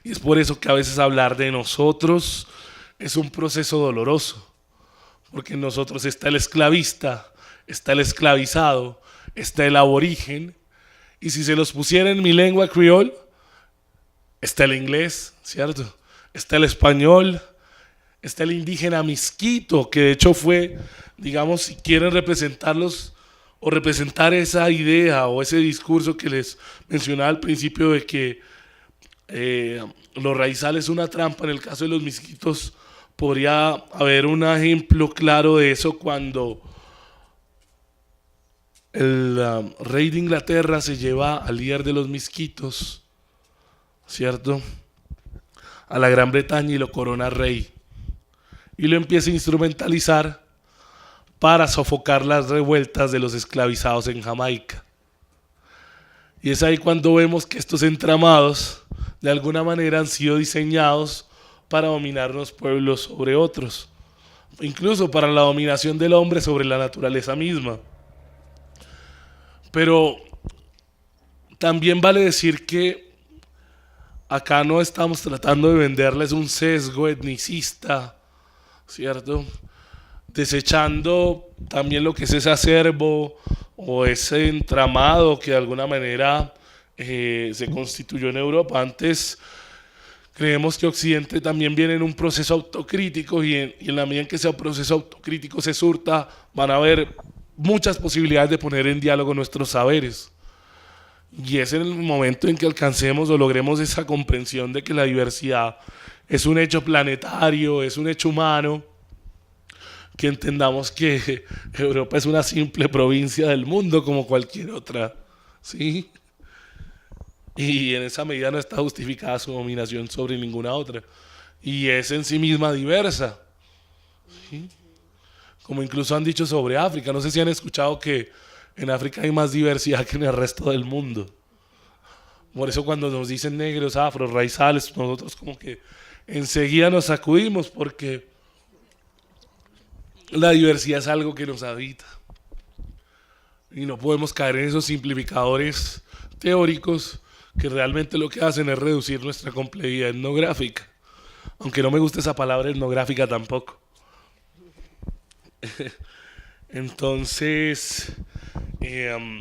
Y es por eso que a veces hablar de nosotros es un proceso doloroso, porque en nosotros está el esclavista, está el esclavizado, está el aborigen, y si se los pusiera en mi lengua criol, está el inglés, ¿cierto? Está el español, está el indígena misquito, que de hecho fue, digamos, si quieren representarlos o representar esa idea o ese discurso que les mencionaba al principio de que los raizales es una trampa, en el caso de los misquitos podría haber un ejemplo claro de eso cuando el rey de Inglaterra se lleva al líder de los misquitos, ¿cierto?, a la Gran Bretaña y lo corona rey y lo empieza a instrumentalizar para sofocar las revueltas de los esclavizados en Jamaica. Y es ahí cuando vemos que estos entramados de alguna manera han sido diseñados para dominar unos pueblos sobre otros, incluso para la dominación del hombre sobre la naturaleza misma. Pero también vale decir que acá no estamos tratando de venderles un sesgo etnicista, ¿cierto?, desechando también lo que es ese acervo o ese entramado que de alguna manera se constituyó en Europa. Antes creemos que Occidente también viene en un proceso autocrítico y en la medida en que ese proceso autocrítico se surta, van a haber muchas posibilidades de poner en diálogo nuestros saberes. Y es en el momento en que alcancemos o logremos esa comprensión de que la diversidad es un hecho planetario, es un hecho humano, que entendamos que Europa es una simple provincia del mundo como cualquier otra, ¿sí? Y en esa medida no está justificada su dominación sobre ninguna otra. Y es en sí misma diversa, ¿sí? Como incluso han dicho sobre África. No sé si han escuchado que en África hay más diversidad que en el resto del mundo. Por eso cuando nos dicen negros, afros, raizales, nosotros como que enseguida nos sacudimos porque la diversidad es algo que nos habita. Y no podemos caer en esos simplificadores teóricos que realmente lo que hacen es reducir nuestra complejidad etnográfica. Aunque no me gusta esa palabra etnográfica tampoco. Entonces, en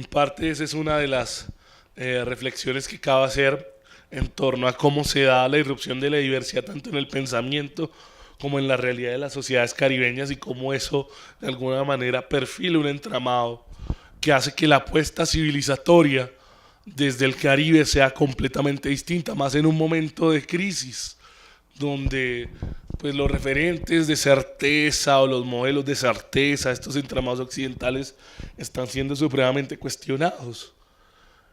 parte esa es una de las reflexiones que cabe hacer en torno a cómo se da la irrupción de la diversidad tanto en el pensamiento como en la realidad de las sociedades caribeñas y cómo eso de alguna manera perfila un entramado que hace que la apuesta civilizatoria desde el Caribe sea completamente distinta, más en un momento de crisis donde pues los referentes de certeza o los modelos de certeza, estos entramados occidentales están siendo supremamente cuestionados.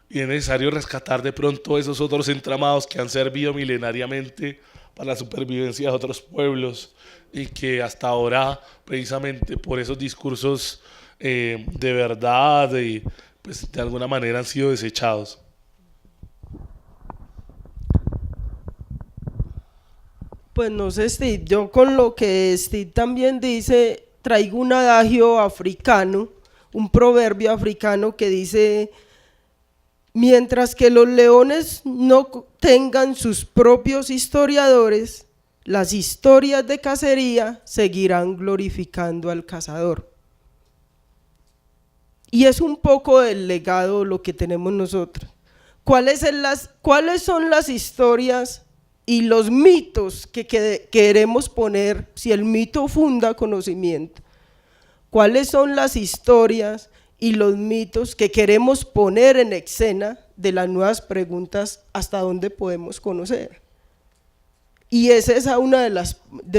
Y es necesario rescatar de pronto esos otros entramados que han servido milenariamente para la supervivencia de otros pueblos y que hasta ahora, precisamente por esos discursos de verdad, pues de alguna manera han sido desechados. Pues no sé, Steve, yo con lo que Steve también dice, traigo un adagio africano, un proverbio africano que dice: mientras que los leones no tengan sus propios historiadores, las historias de cacería seguirán glorificando al cazador. Y es un poco del legado lo que tenemos nosotros. ¿Cuáles son las historias y los mitos que queremos poner, si el mito funda conocimiento? ¿Cuáles son las historias y los mitos que queremos poner en escena de las nuevas preguntas hasta dónde podemos conocer? Y esa es una de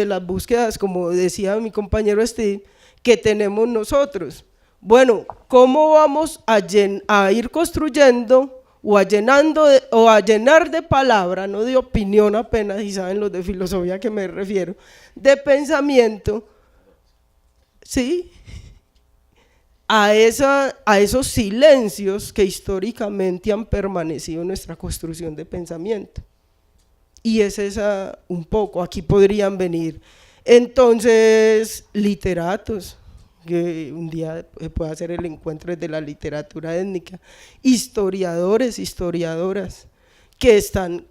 las búsquedas, como decía mi compañero Steve, que tenemos nosotros. Bueno, ¿cómo vamos a ir construyendo o a llenar de palabra, no de opinión apenas, y saben los de filosofía a qué me refiero, de pensamiento, ¿sí?, a esos silencios que históricamente han permanecido en nuestra construcción de pensamiento? Y es esa un poco, aquí podrían venir entonces literatos, que un día se puede hacer el encuentro de la literatura étnica, historiadores, historiadoras, que están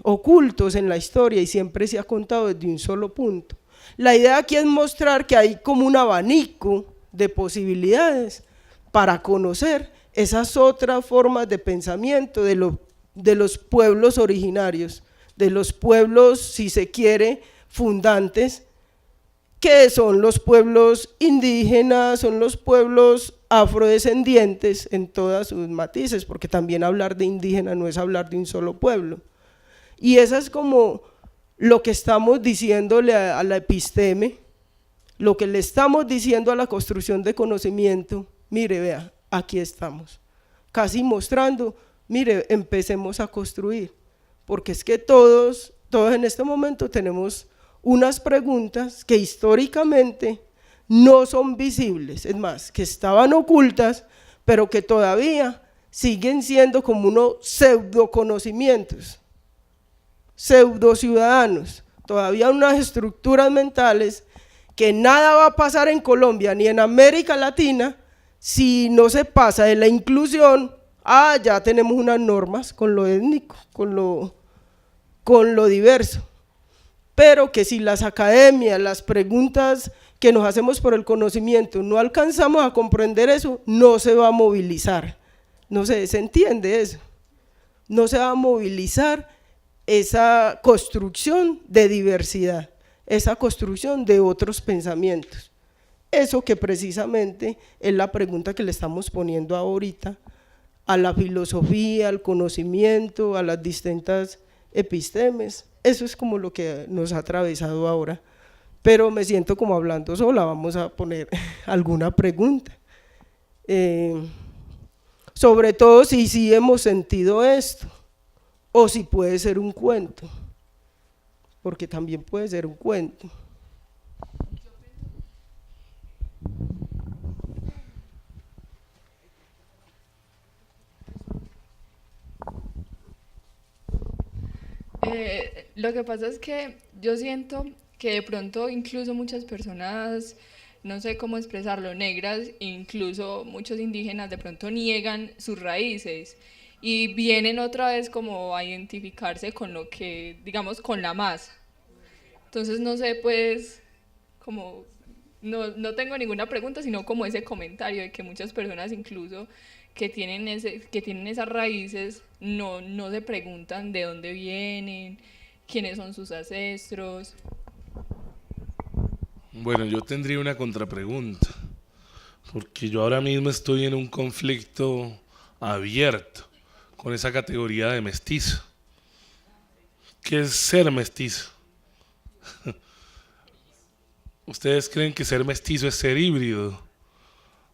ocultos en la historia y siempre se ha contado desde un solo punto. La idea aquí es mostrar que hay como un abanico de posibilidades para conocer esas otras formas de pensamiento de lo de los pueblos originarios, de los pueblos, si se quiere, fundantes, que son los pueblos indígenas, son los pueblos afrodescendientes en todas sus matices, porque también hablar de indígena no es hablar de un solo pueblo. Y esa es como lo que estamos diciéndole a la episteme, lo que le estamos diciendo a la construcción de conocimiento. Mire, vea, aquí estamos, casi mostrando, mire, empecemos a construir, porque es que todos en este momento tenemos unas preguntas que históricamente no son visibles, es más, que estaban ocultas, pero que todavía siguen siendo como unos pseudo conocimientos, pseudo ciudadanos, todavía unas estructuras mentales que nada va a pasar en Colombia ni en América Latina si no se pasa de la inclusión a ya tenemos unas normas con lo étnico, con lo diverso. Pero que si las academias, las preguntas que nos hacemos por el conocimiento, no alcanzamos a comprender eso, no se va a movilizar, no sé, ¿se entiende eso? No se va a movilizar esa construcción de diversidad, esa construcción de otros pensamientos. Eso que precisamente es la pregunta que le estamos poniendo ahorita a la filosofía, al conocimiento, a las distintas epistemes. Eso es como lo que nos ha atravesado ahora, pero me siento como hablando sola. Vamos a poner alguna pregunta, sobre todo si sí hemos sentido esto, o si puede ser un cuento, porque también puede ser un cuento. Lo que pasa es que yo siento que de pronto incluso muchas personas, no sé cómo expresarlo, negras, incluso muchos indígenas de pronto niegan sus raíces y vienen otra vez como a identificarse con lo que, digamos, con la masa. Entonces no sé, pues, como, no tengo ninguna pregunta, sino como ese comentario de que muchas personas incluso que tienen esas raíces no se preguntan de dónde vienen, quiénes son sus ancestros. Bueno, yo tendría una contrapregunta, porque yo ahora mismo estoy en un conflicto abierto con esa categoría de mestizo. ¿Qué es ser mestizo? ¿Ustedes creen que ser mestizo es ser híbrido?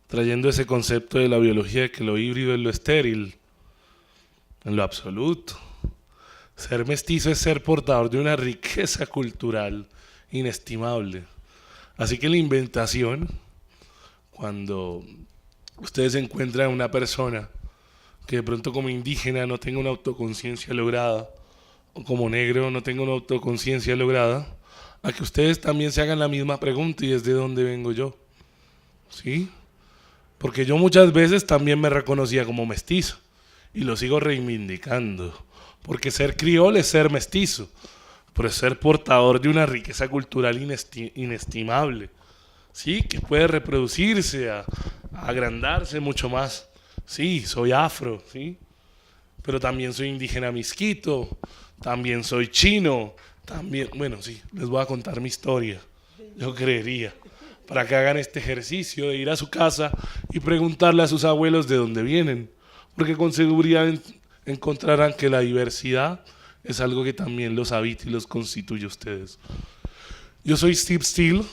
Trayendo ese concepto de la biología de que lo híbrido es lo estéril, en lo absoluto. Ser mestizo es ser portador de una riqueza cultural inestimable. Así que la inventación, cuando ustedes encuentran a una persona que de pronto como indígena no tenga una autoconciencia lograda, o como negro no tenga una autoconciencia lograda, a que ustedes también se hagan la misma pregunta, y es ¿de dónde vengo yo? ¿Sí? Porque yo muchas veces también me reconocía como mestizo y lo sigo reivindicando, porque ser criol es ser mestizo, pero es ser portador de una riqueza cultural inestimable, ¿sí? Que puede reproducirse, a agrandarse mucho más. Sí, soy afro, ¿sí? Pero también soy indígena misquito, también soy chino, también, bueno, sí, les voy a contar mi historia, yo creería, para que hagan este ejercicio de ir a su casa y preguntarle a sus abuelos de dónde vienen, porque con seguridad encontrarán que la diversidad es algo que también los habita y los constituye a ustedes. Yo soy Steve Steele,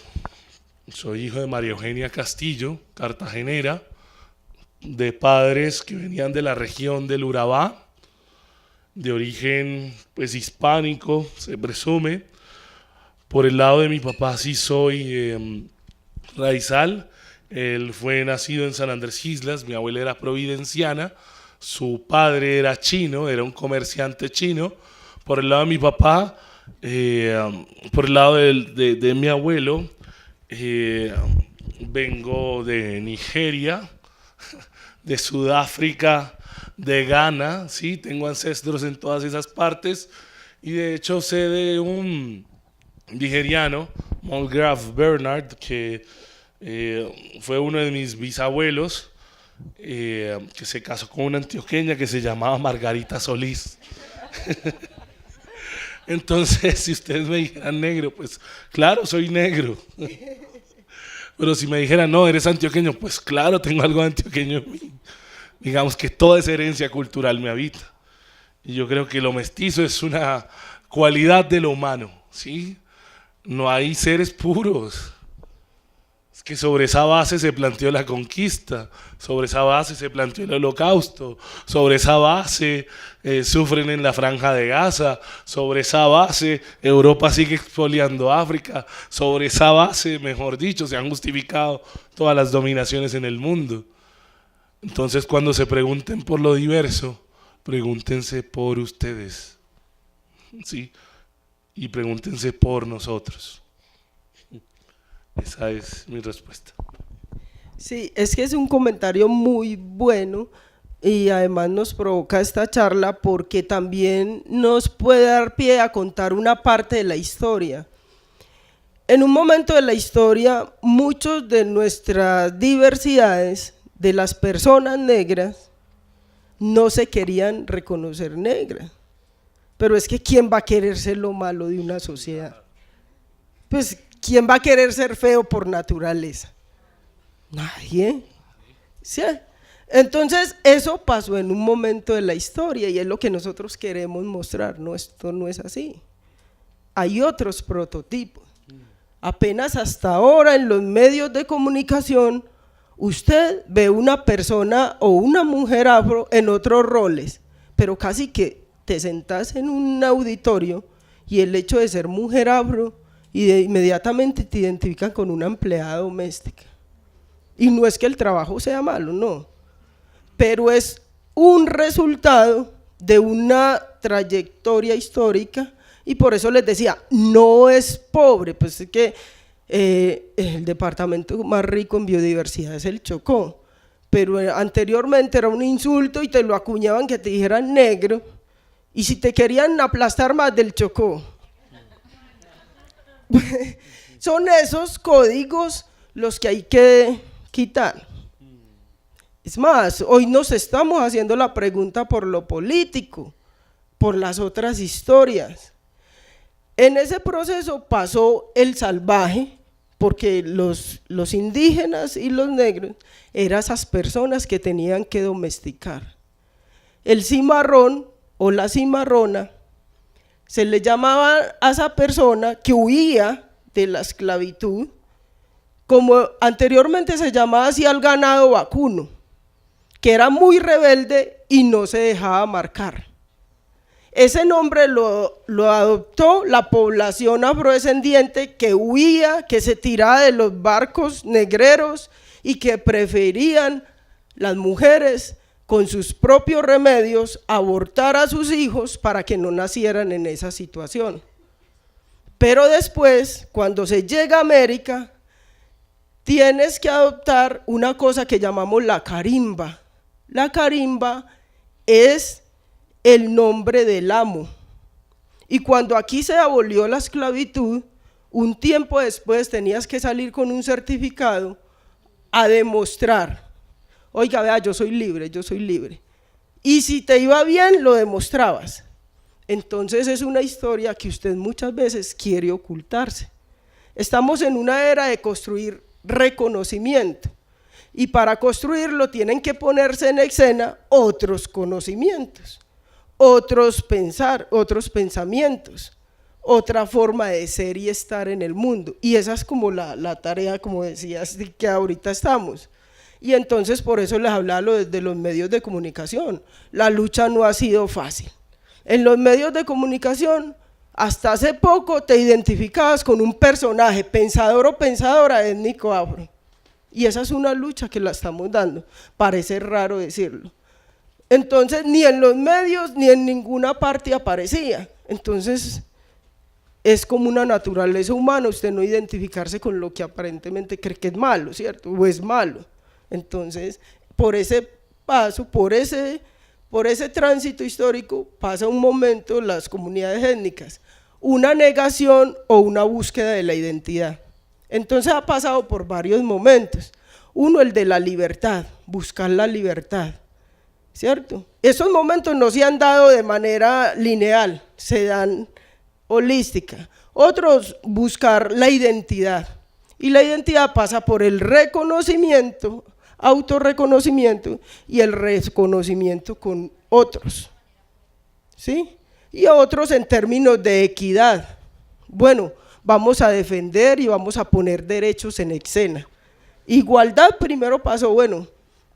soy hijo de María Eugenia Castillo, cartagenera, de padres que venían de la región del Urabá, de origen pues hispánico, se presume. Por el lado de mi papá sí soy raizal. Él fue nacido en San Andrés Islas, mi abuela era providenciana, su padre era chino, era un comerciante chino. Por el lado de mi papá, por el lado de mi abuelo, vengo de Nigeria, de Sudáfrica, de Ghana, ¿sí? Tengo ancestros en todas esas partes, y de hecho sé de un nigeriano, Mulgrave Bernard, que fue uno de mis bisabuelos, que se casó con una antioqueña que se llamaba Margarita Solís. Entonces, si ustedes me dijeran negro, pues claro, soy negro. Pero si me dijeran, no, eres antioqueño, pues claro, tengo algo de antioqueño en mí. Digamos que toda esa herencia cultural me habita. Y yo creo que lo mestizo es una cualidad de lo humano, ¿sí? No hay seres puros. Es que sobre esa base se planteó la conquista, sobre esa base se planteó el holocausto, sobre esa base sufren en la Franja de Gaza, sobre esa base Europa sigue expoliando África, sobre esa base, mejor dicho, se han justificado todas las dominaciones en el mundo. Entonces, cuando se pregunten por lo diverso, pregúntense por ustedes, ¿sí? Y pregúntense por nosotros. Esa es mi respuesta. Sí, es que es un comentario muy bueno y además nos provoca esta charla porque también nos puede dar pie a contar una parte de la historia. En un momento de la historia, muchos de nuestras diversidades, de las personas negras, no se querían reconocer negras. Pero es que ¿quién va a querer ser lo malo de una sociedad? Pues ¿quién va a querer ser feo por naturaleza? Nadie. ¿Sí? Entonces eso pasó en un momento de la historia y es lo que nosotros queremos mostrar. No, esto no es así. Hay otros prototipos. Apenas hasta ahora en los medios de comunicación usted ve una persona o una mujer afro en otros roles, pero casi que te sentás en un auditorio y el hecho de ser mujer afro y inmediatamente te identifican con una empleada doméstica. Y no es que el trabajo sea malo, no, pero es un resultado de una trayectoria histórica y por eso les decía, no es pobre, pues es que el departamento más rico en biodiversidad es el Chocó, pero anteriormente era un insulto y te lo acuñaban que te dijeran negro y si te querían aplastar más del Chocó. Son esos códigos los que hay que quitar. Es más, hoy nos estamos haciendo la pregunta por lo político, por las otras historias. En ese proceso pasó el salvaje, porque los indígenas y los negros eran esas personas que tenían que domesticar. El cimarrón o la cimarrona se le llamaba a esa persona que huía de la esclavitud, como anteriormente se llamaba así al ganado vacuno, que era muy rebelde y no se dejaba marcar. Ese nombre lo adoptó la población afrodescendiente que huía, que se tiraba de los barcos negreros y que preferían las mujeres con sus propios remedios abortar a sus hijos para que no nacieran en esa situación. Pero después, cuando se llega a América, tienes que adoptar una cosa que llamamos la carimba. La carimba es el nombre del amo. Y cuando aquí se abolió la esclavitud, un tiempo después tenías que salir con un certificado a demostrar, oiga, vea, yo soy libre, yo soy libre. Y si te iba bien, lo demostrabas. Entonces es una historia que usted muchas veces quiere ocultarse. Estamos en una era de construir reconocimiento. Y para construirlo tienen que ponerse en escena otros conocimientos, otros pensamientos, otra forma de ser y estar en el mundo. Y esa es como la tarea, como decías, que ahorita estamos. Y entonces por eso les hablaba desde los medios de comunicación. La lucha no ha sido fácil. En los medios de comunicación, hasta hace poco te identificabas con un personaje, pensador o pensadora étnico afro. Y esa es una lucha que la estamos dando. Parece raro decirlo. Entonces ni en los medios ni en ninguna parte aparecía. Entonces es como una naturaleza humana usted no identificarse con lo que aparentemente cree que es malo, ¿cierto? O es malo. Entonces por ese paso, por ese tránsito histórico pasa un momento las comunidades étnicas, una negación o una búsqueda de la identidad. Entonces ha pasado por varios momentos. Uno, el de la libertad, buscar la libertad, ¿cierto? Esos momentos no se han dado de manera lineal, se dan holística. Otros, buscar la identidad. Y la identidad pasa por el reconocimiento, autorreconocimiento y el reconocimiento con otros, ¿sí? Y otros en términos de equidad. Bueno, vamos a defender y vamos a poner derechos en escena. Igualdad primero pasó, bueno,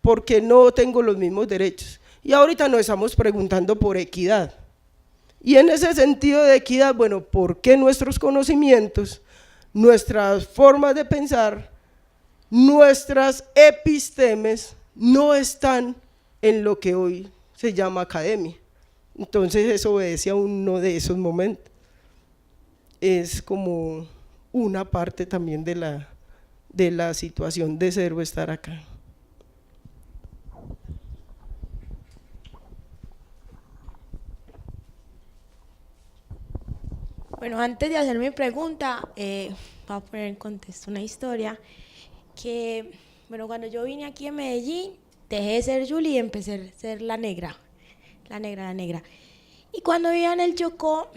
porque no tengo los mismos derechos. Y ahorita nos estamos preguntando por equidad. Y en ese sentido de equidad, bueno, ¿por qué nuestros conocimientos, nuestras formas de pensar, nuestras epistemes no están en lo que hoy se llama academia? Entonces eso obedece a uno de esos momentos. Es como una parte también de la situación de ser o estar acá. Bueno, antes de hacer mi pregunta, voy a poner en contexto una historia que, bueno, cuando yo vine aquí en Medellín, dejé de ser Julie y empecé a ser la negra. Y cuando vivía en el Chocó,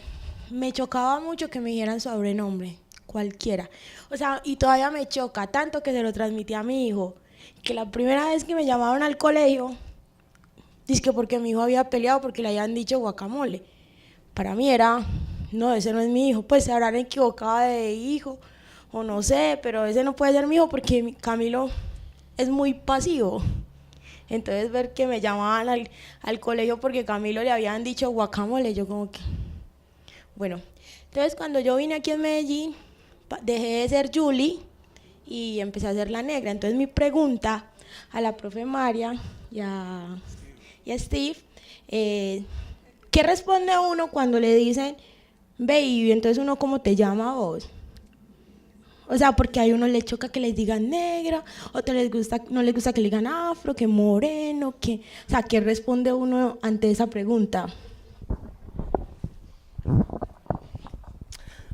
me chocaba mucho que me dijeran sobrenombre, cualquiera. O sea, y todavía me choca, tanto que se lo transmití a mi hijo, que la primera vez que me llamaron al colegio, dizque porque mi hijo había peleado porque le habían dicho guacamole. Para mí era, no, ese no es mi hijo, pues se habrán equivocado de hijo, o no sé, pero ese no puede ser mi hijo porque Camilo es muy pasivo. Entonces ver que me llamaban al colegio porque Camilo le habían dicho guacamole, yo como que, bueno. Entonces cuando yo vine aquí en Medellín, dejé de ser Julie y empecé a ser la negra. Entonces mi pregunta a la profe María y a Steve, ¿qué responde uno cuando le dicen, baby, entonces uno cómo te llama vos? O sea, porque a uno le choca que les digan negra, otros no les gusta que le digan afro, que moreno, que, o sea, ¿qué responde uno ante esa pregunta?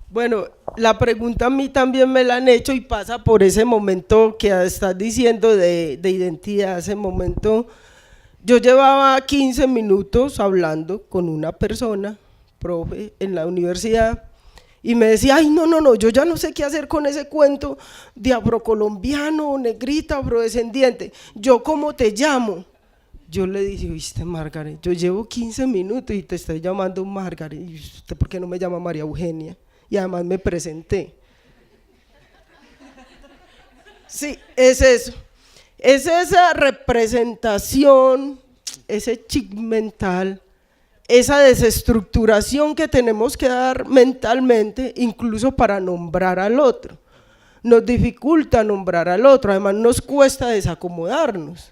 Bueno, la pregunta a mí también me la han hecho y pasa por ese momento que estás diciendo de identidad. Ese momento, yo llevaba 15 minutos hablando con una persona, profe, en la universidad, y me decía, ay, no, yo ya no sé qué hacer con ese cuento de afrocolombiano, negrita, afrodescendiente. ¿Yo cómo te llamo? Yo le dije, viste, Margaret, yo llevo 15 minutos y te estoy llamando Margaret, ¿y usted por qué no me llama María Eugenia? Y además me presenté. Sí, es eso. Es esa representación, ese chip mental, esa desestructuración que tenemos que dar mentalmente, incluso para nombrar al otro. Nos dificulta nombrar al otro, además nos cuesta desacomodarnos.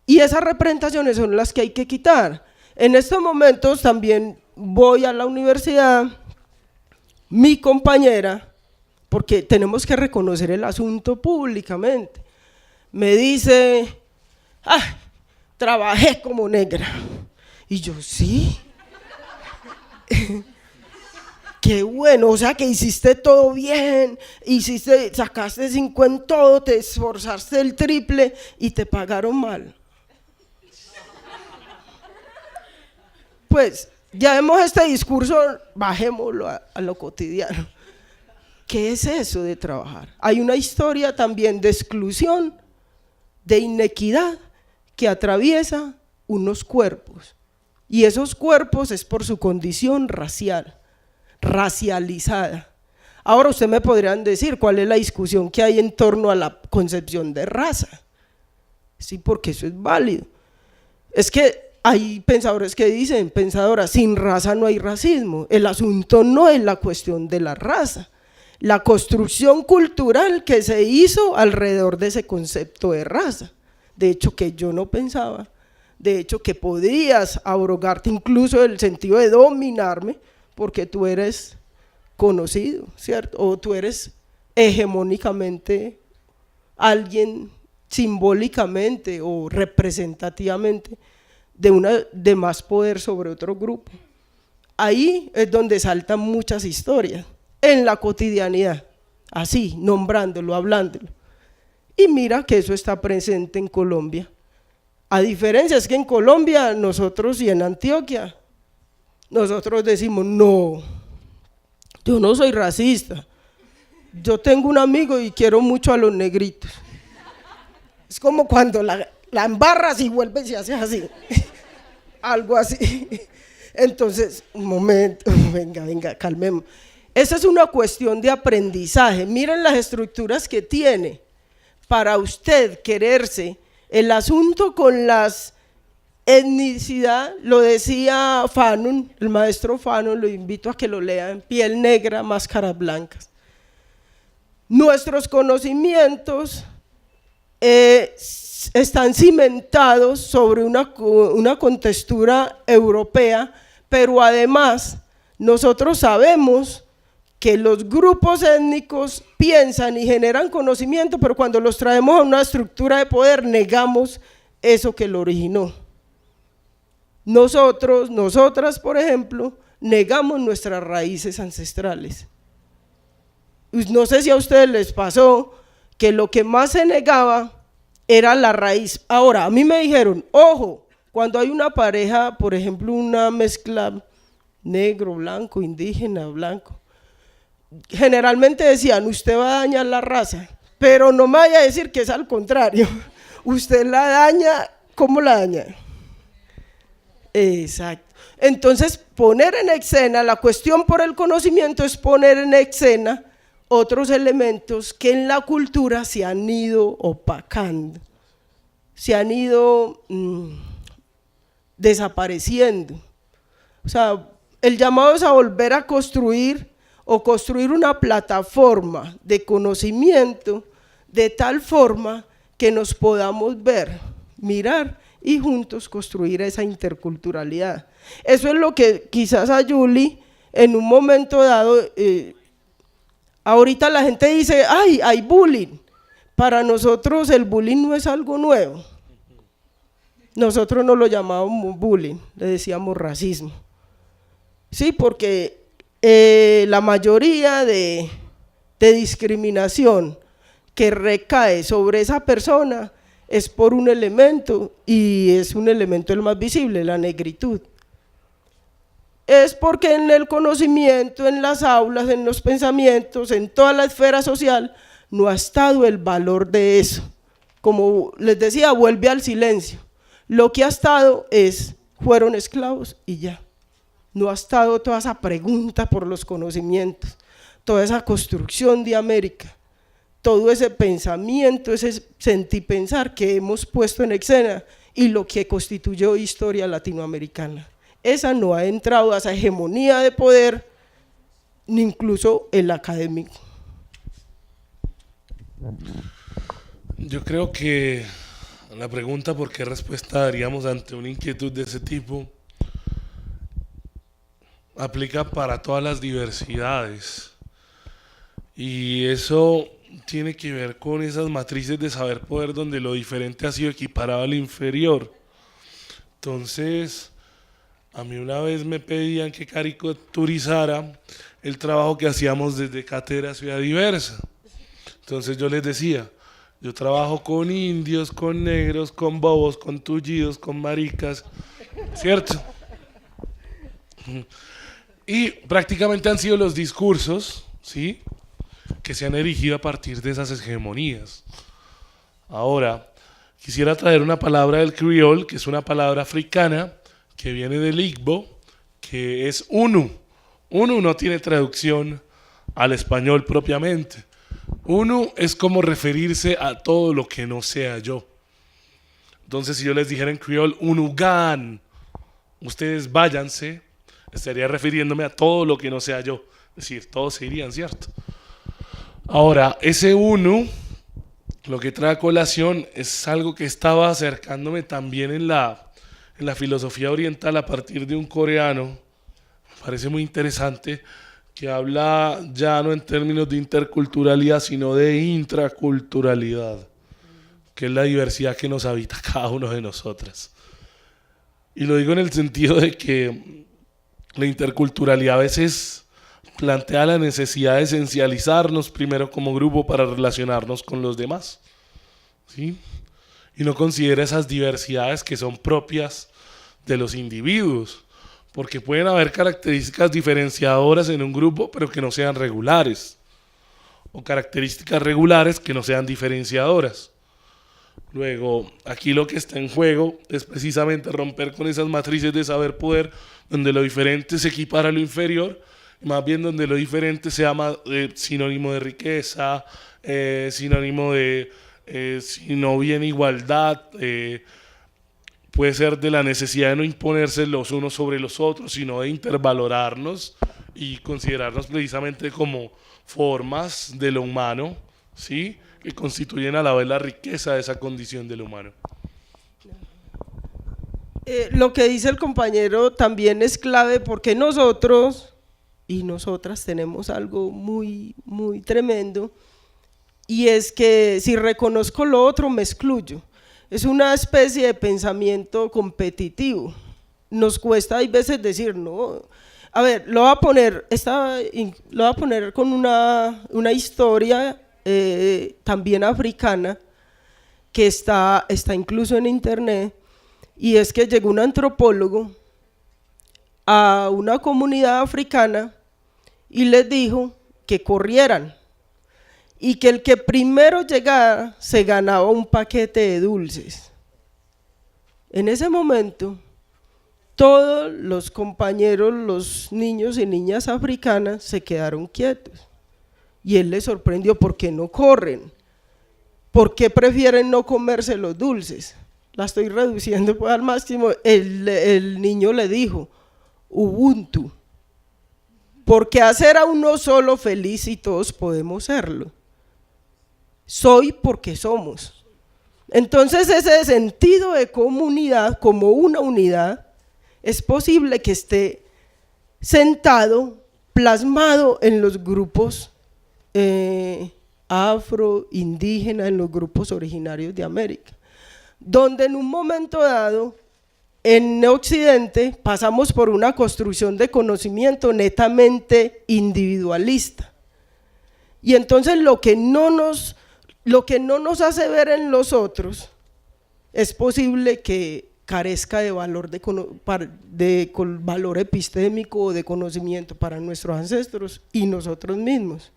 Y esas representaciones son las que hay que quitar. En estos momentos también voy a la universidad, mi compañera, porque tenemos que reconocer el asunto públicamente, me dice, trabajé como negra. Y yo, sí, qué bueno, o sea que hiciste todo bien, sacaste 5 en todo, te esforzaste el triple y te pagaron mal. Pues ya vemos este discurso, bajémoslo a lo cotidiano. ¿Qué es eso de trabajar? Hay una historia también de exclusión, de inequidad que atraviesa unos cuerpos. Y esos cuerpos es por su condición racial, racializada. Ahora ustedes me podrían decir cuál es la discusión que hay en torno a la concepción de raza. Sí, porque eso es válido. Es que hay pensadores que dicen, pensadoras, sin raza no hay racismo. El asunto no es la cuestión de la raza, la construcción cultural que se hizo alrededor de ese concepto de raza. De hecho, que yo no pensaba. De hecho, que podías abrogarte incluso del sentido de dominarme porque tú eres conocido, ¿cierto? O tú eres hegemónicamente alguien simbólicamente o representativamente de más poder sobre otro grupo. Ahí es donde saltan muchas historias, en la cotidianidad, así, nombrándolo, hablándolo. Y mira que eso está presente en Colombia. A diferencia es que en Colombia nosotros y en Antioquia, nosotros decimos, no, yo no soy racista, yo tengo un amigo y quiero mucho a los negritos. Es como cuando la embarras y vuelves y haces así, algo así. Entonces, un momento, venga, calmemos. Esa es una cuestión de aprendizaje. Miren las estructuras que tiene para usted quererse. El asunto con las etnicidad, lo decía Fanon, el maestro Fanon, lo invito a que lo lean, Piel Negra, Máscaras Blancas. Nuestros conocimientos están cimentados sobre una contextura europea, pero además nosotros sabemos que los grupos étnicos piensan y generan conocimiento, pero cuando los traemos a una estructura de poder negamos eso que lo originó. Nosotras, por ejemplo, negamos nuestras raíces ancestrales. No sé si a ustedes les pasó que lo que más se negaba era la raíz. Ahora, a mí me dijeron, ojo, cuando hay una pareja, por ejemplo, una mezcla negro, blanco, indígena, blanco, generalmente decían, usted va a dañar la raza, pero no me vaya a decir que es al contrario, usted la daña, ¿cómo la daña? Exacto. Entonces, poner en escena, la cuestión por el conocimiento es poner en escena otros elementos que en la cultura se han ido opacando, se han ido desapareciendo. O sea, el llamado es a volver a construir o construir una plataforma de conocimiento de tal forma que nos podamos ver, mirar y juntos construir esa interculturalidad. Eso es lo que quizás a Julie en un momento dado, ahorita la gente dice, ay, hay bullying. Para nosotros el bullying no es algo nuevo. Nosotros no lo llamábamos bullying, le decíamos racismo. Sí, porque la mayoría de discriminación que recae sobre esa persona es por un elemento, y es un elemento el más visible, la negritud. Es porque en el conocimiento, en las aulas, en los pensamientos, en toda la esfera social, no ha estado el valor de eso. Como les decía, vuelve al silencio. Lo que ha estado fueron esclavos y ya. No ha estado toda esa pregunta por los conocimientos, toda esa construcción de América, todo ese pensamiento, ese sentipensar que hemos puesto en escena y lo que constituyó historia latinoamericana. Esa no ha entrado a esa hegemonía de poder, ni incluso el académico. Yo creo que la pregunta por qué respuesta daríamos ante una inquietud de ese tipo aplica para todas las diversidades, y eso tiene que ver con esas matrices de saber poder donde lo diferente ha sido equiparado al inferior. Entonces, a mí una vez me pedían que caricaturizara el trabajo que hacíamos desde Cátedra Ciudad Diversa. Entonces yo les decía, yo trabajo con indios, con negros, con bobos, con tullidos, con maricas, ¿cierto? Y prácticamente han sido los discursos, ¿sí?, que se han erigido a partir de esas hegemonías. Ahora, quisiera traer una palabra del criol, que es una palabra africana, que viene del Igbo, que es unu. Unu no tiene traducción al español propiamente. Unu es como referirse a todo lo que no sea yo. Entonces, si yo les dijera en criol, unugan, ustedes váyanse, estaría refiriéndome a todo lo que no sea yo. Es decir, todos se irían, ¿cierto? Ahora, ese unu, lo que trae a colación es algo que estaba acercándome también en la filosofía oriental a partir de un coreano. Me parece muy interesante, que habla ya no en términos de interculturalidad, sino de intraculturalidad, que es la diversidad que nos habita cada uno de nosotras. Y lo digo en el sentido de que la interculturalidad a veces plantea la necesidad de esencializarnos primero como grupo para relacionarnos con los demás. ¿sí? Y no considera esas diversidades que son propias de los individuos, porque pueden haber características diferenciadoras en un grupo, pero que no sean regulares, o características regulares que no sean diferenciadoras. Luego, aquí lo que está en juego es precisamente romper con esas matrices de saber-poder, donde lo diferente se equipara a lo inferior, más bien donde lo diferente sea sinónimo de riqueza, sinónimo de, si no bien igualdad, puede ser de la necesidad de no imponerse los unos sobre los otros, sino de intervalorarnos y considerarnos precisamente como formas de lo humano, ¿sí?, que constituyen a la vez la riqueza de esa condición del humano. Lo que dice el compañero también es clave, porque nosotros y nosotras tenemos algo muy, muy tremendo, y es que si reconozco lo otro me excluyo. Es una especie de pensamiento competitivo. Nos cuesta hay veces decir, no, a ver, lo voy a poner con una historia también africana, que está incluso en internet, y es que llegó un antropólogo a una comunidad africana y les dijo que corrieran, y que el que primero llegara se ganaba un paquete de dulces. En ese momento, todos los compañeros, los niños y niñas africanas se quedaron quietos, y él les sorprendió: ¿por qué no corren? ¿Por qué prefieren no comerse los dulces? La estoy reduciendo pues al máximo. El niño le dijo: Ubuntu, porque hacer a uno solo feliz y todos podemos serlo. Soy porque somos. Entonces ese sentido de comunidad como una unidad es posible que esté sentado, plasmado en los grupos afro, indígena, en los grupos originarios de América, donde en un momento dado en Occidente pasamos por una construcción de conocimiento netamente individualista, y entonces lo que no nos hace ver en los otros es posible que carezca de valor, valor epistémico o de conocimiento para nuestros ancestros y nosotros mismos.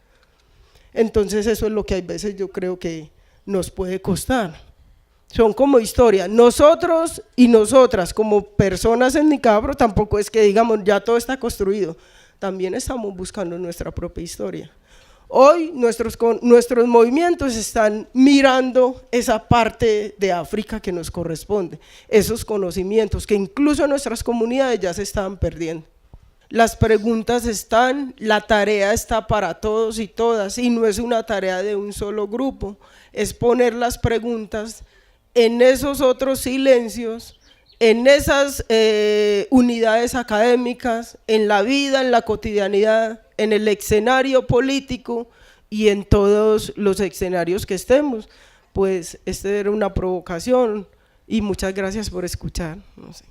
Entonces eso es lo que a veces yo creo que nos puede costar. Son como historias. Nosotros y nosotras como personas en Nicabro tampoco es que digamos ya todo está construido, también estamos buscando nuestra propia historia. Hoy nuestros movimientos están mirando esa parte de África que nos corresponde, esos conocimientos que incluso nuestras comunidades ya se están perdiendo. Las preguntas están, la tarea está para todos y todas, y no es una tarea de un solo grupo, es poner las preguntas en esos otros silencios, en esas unidades académicas, en la vida, en la cotidianidad, en el escenario político y en todos los escenarios que estemos. Pues esta era una provocación y muchas gracias por escuchar. No sé.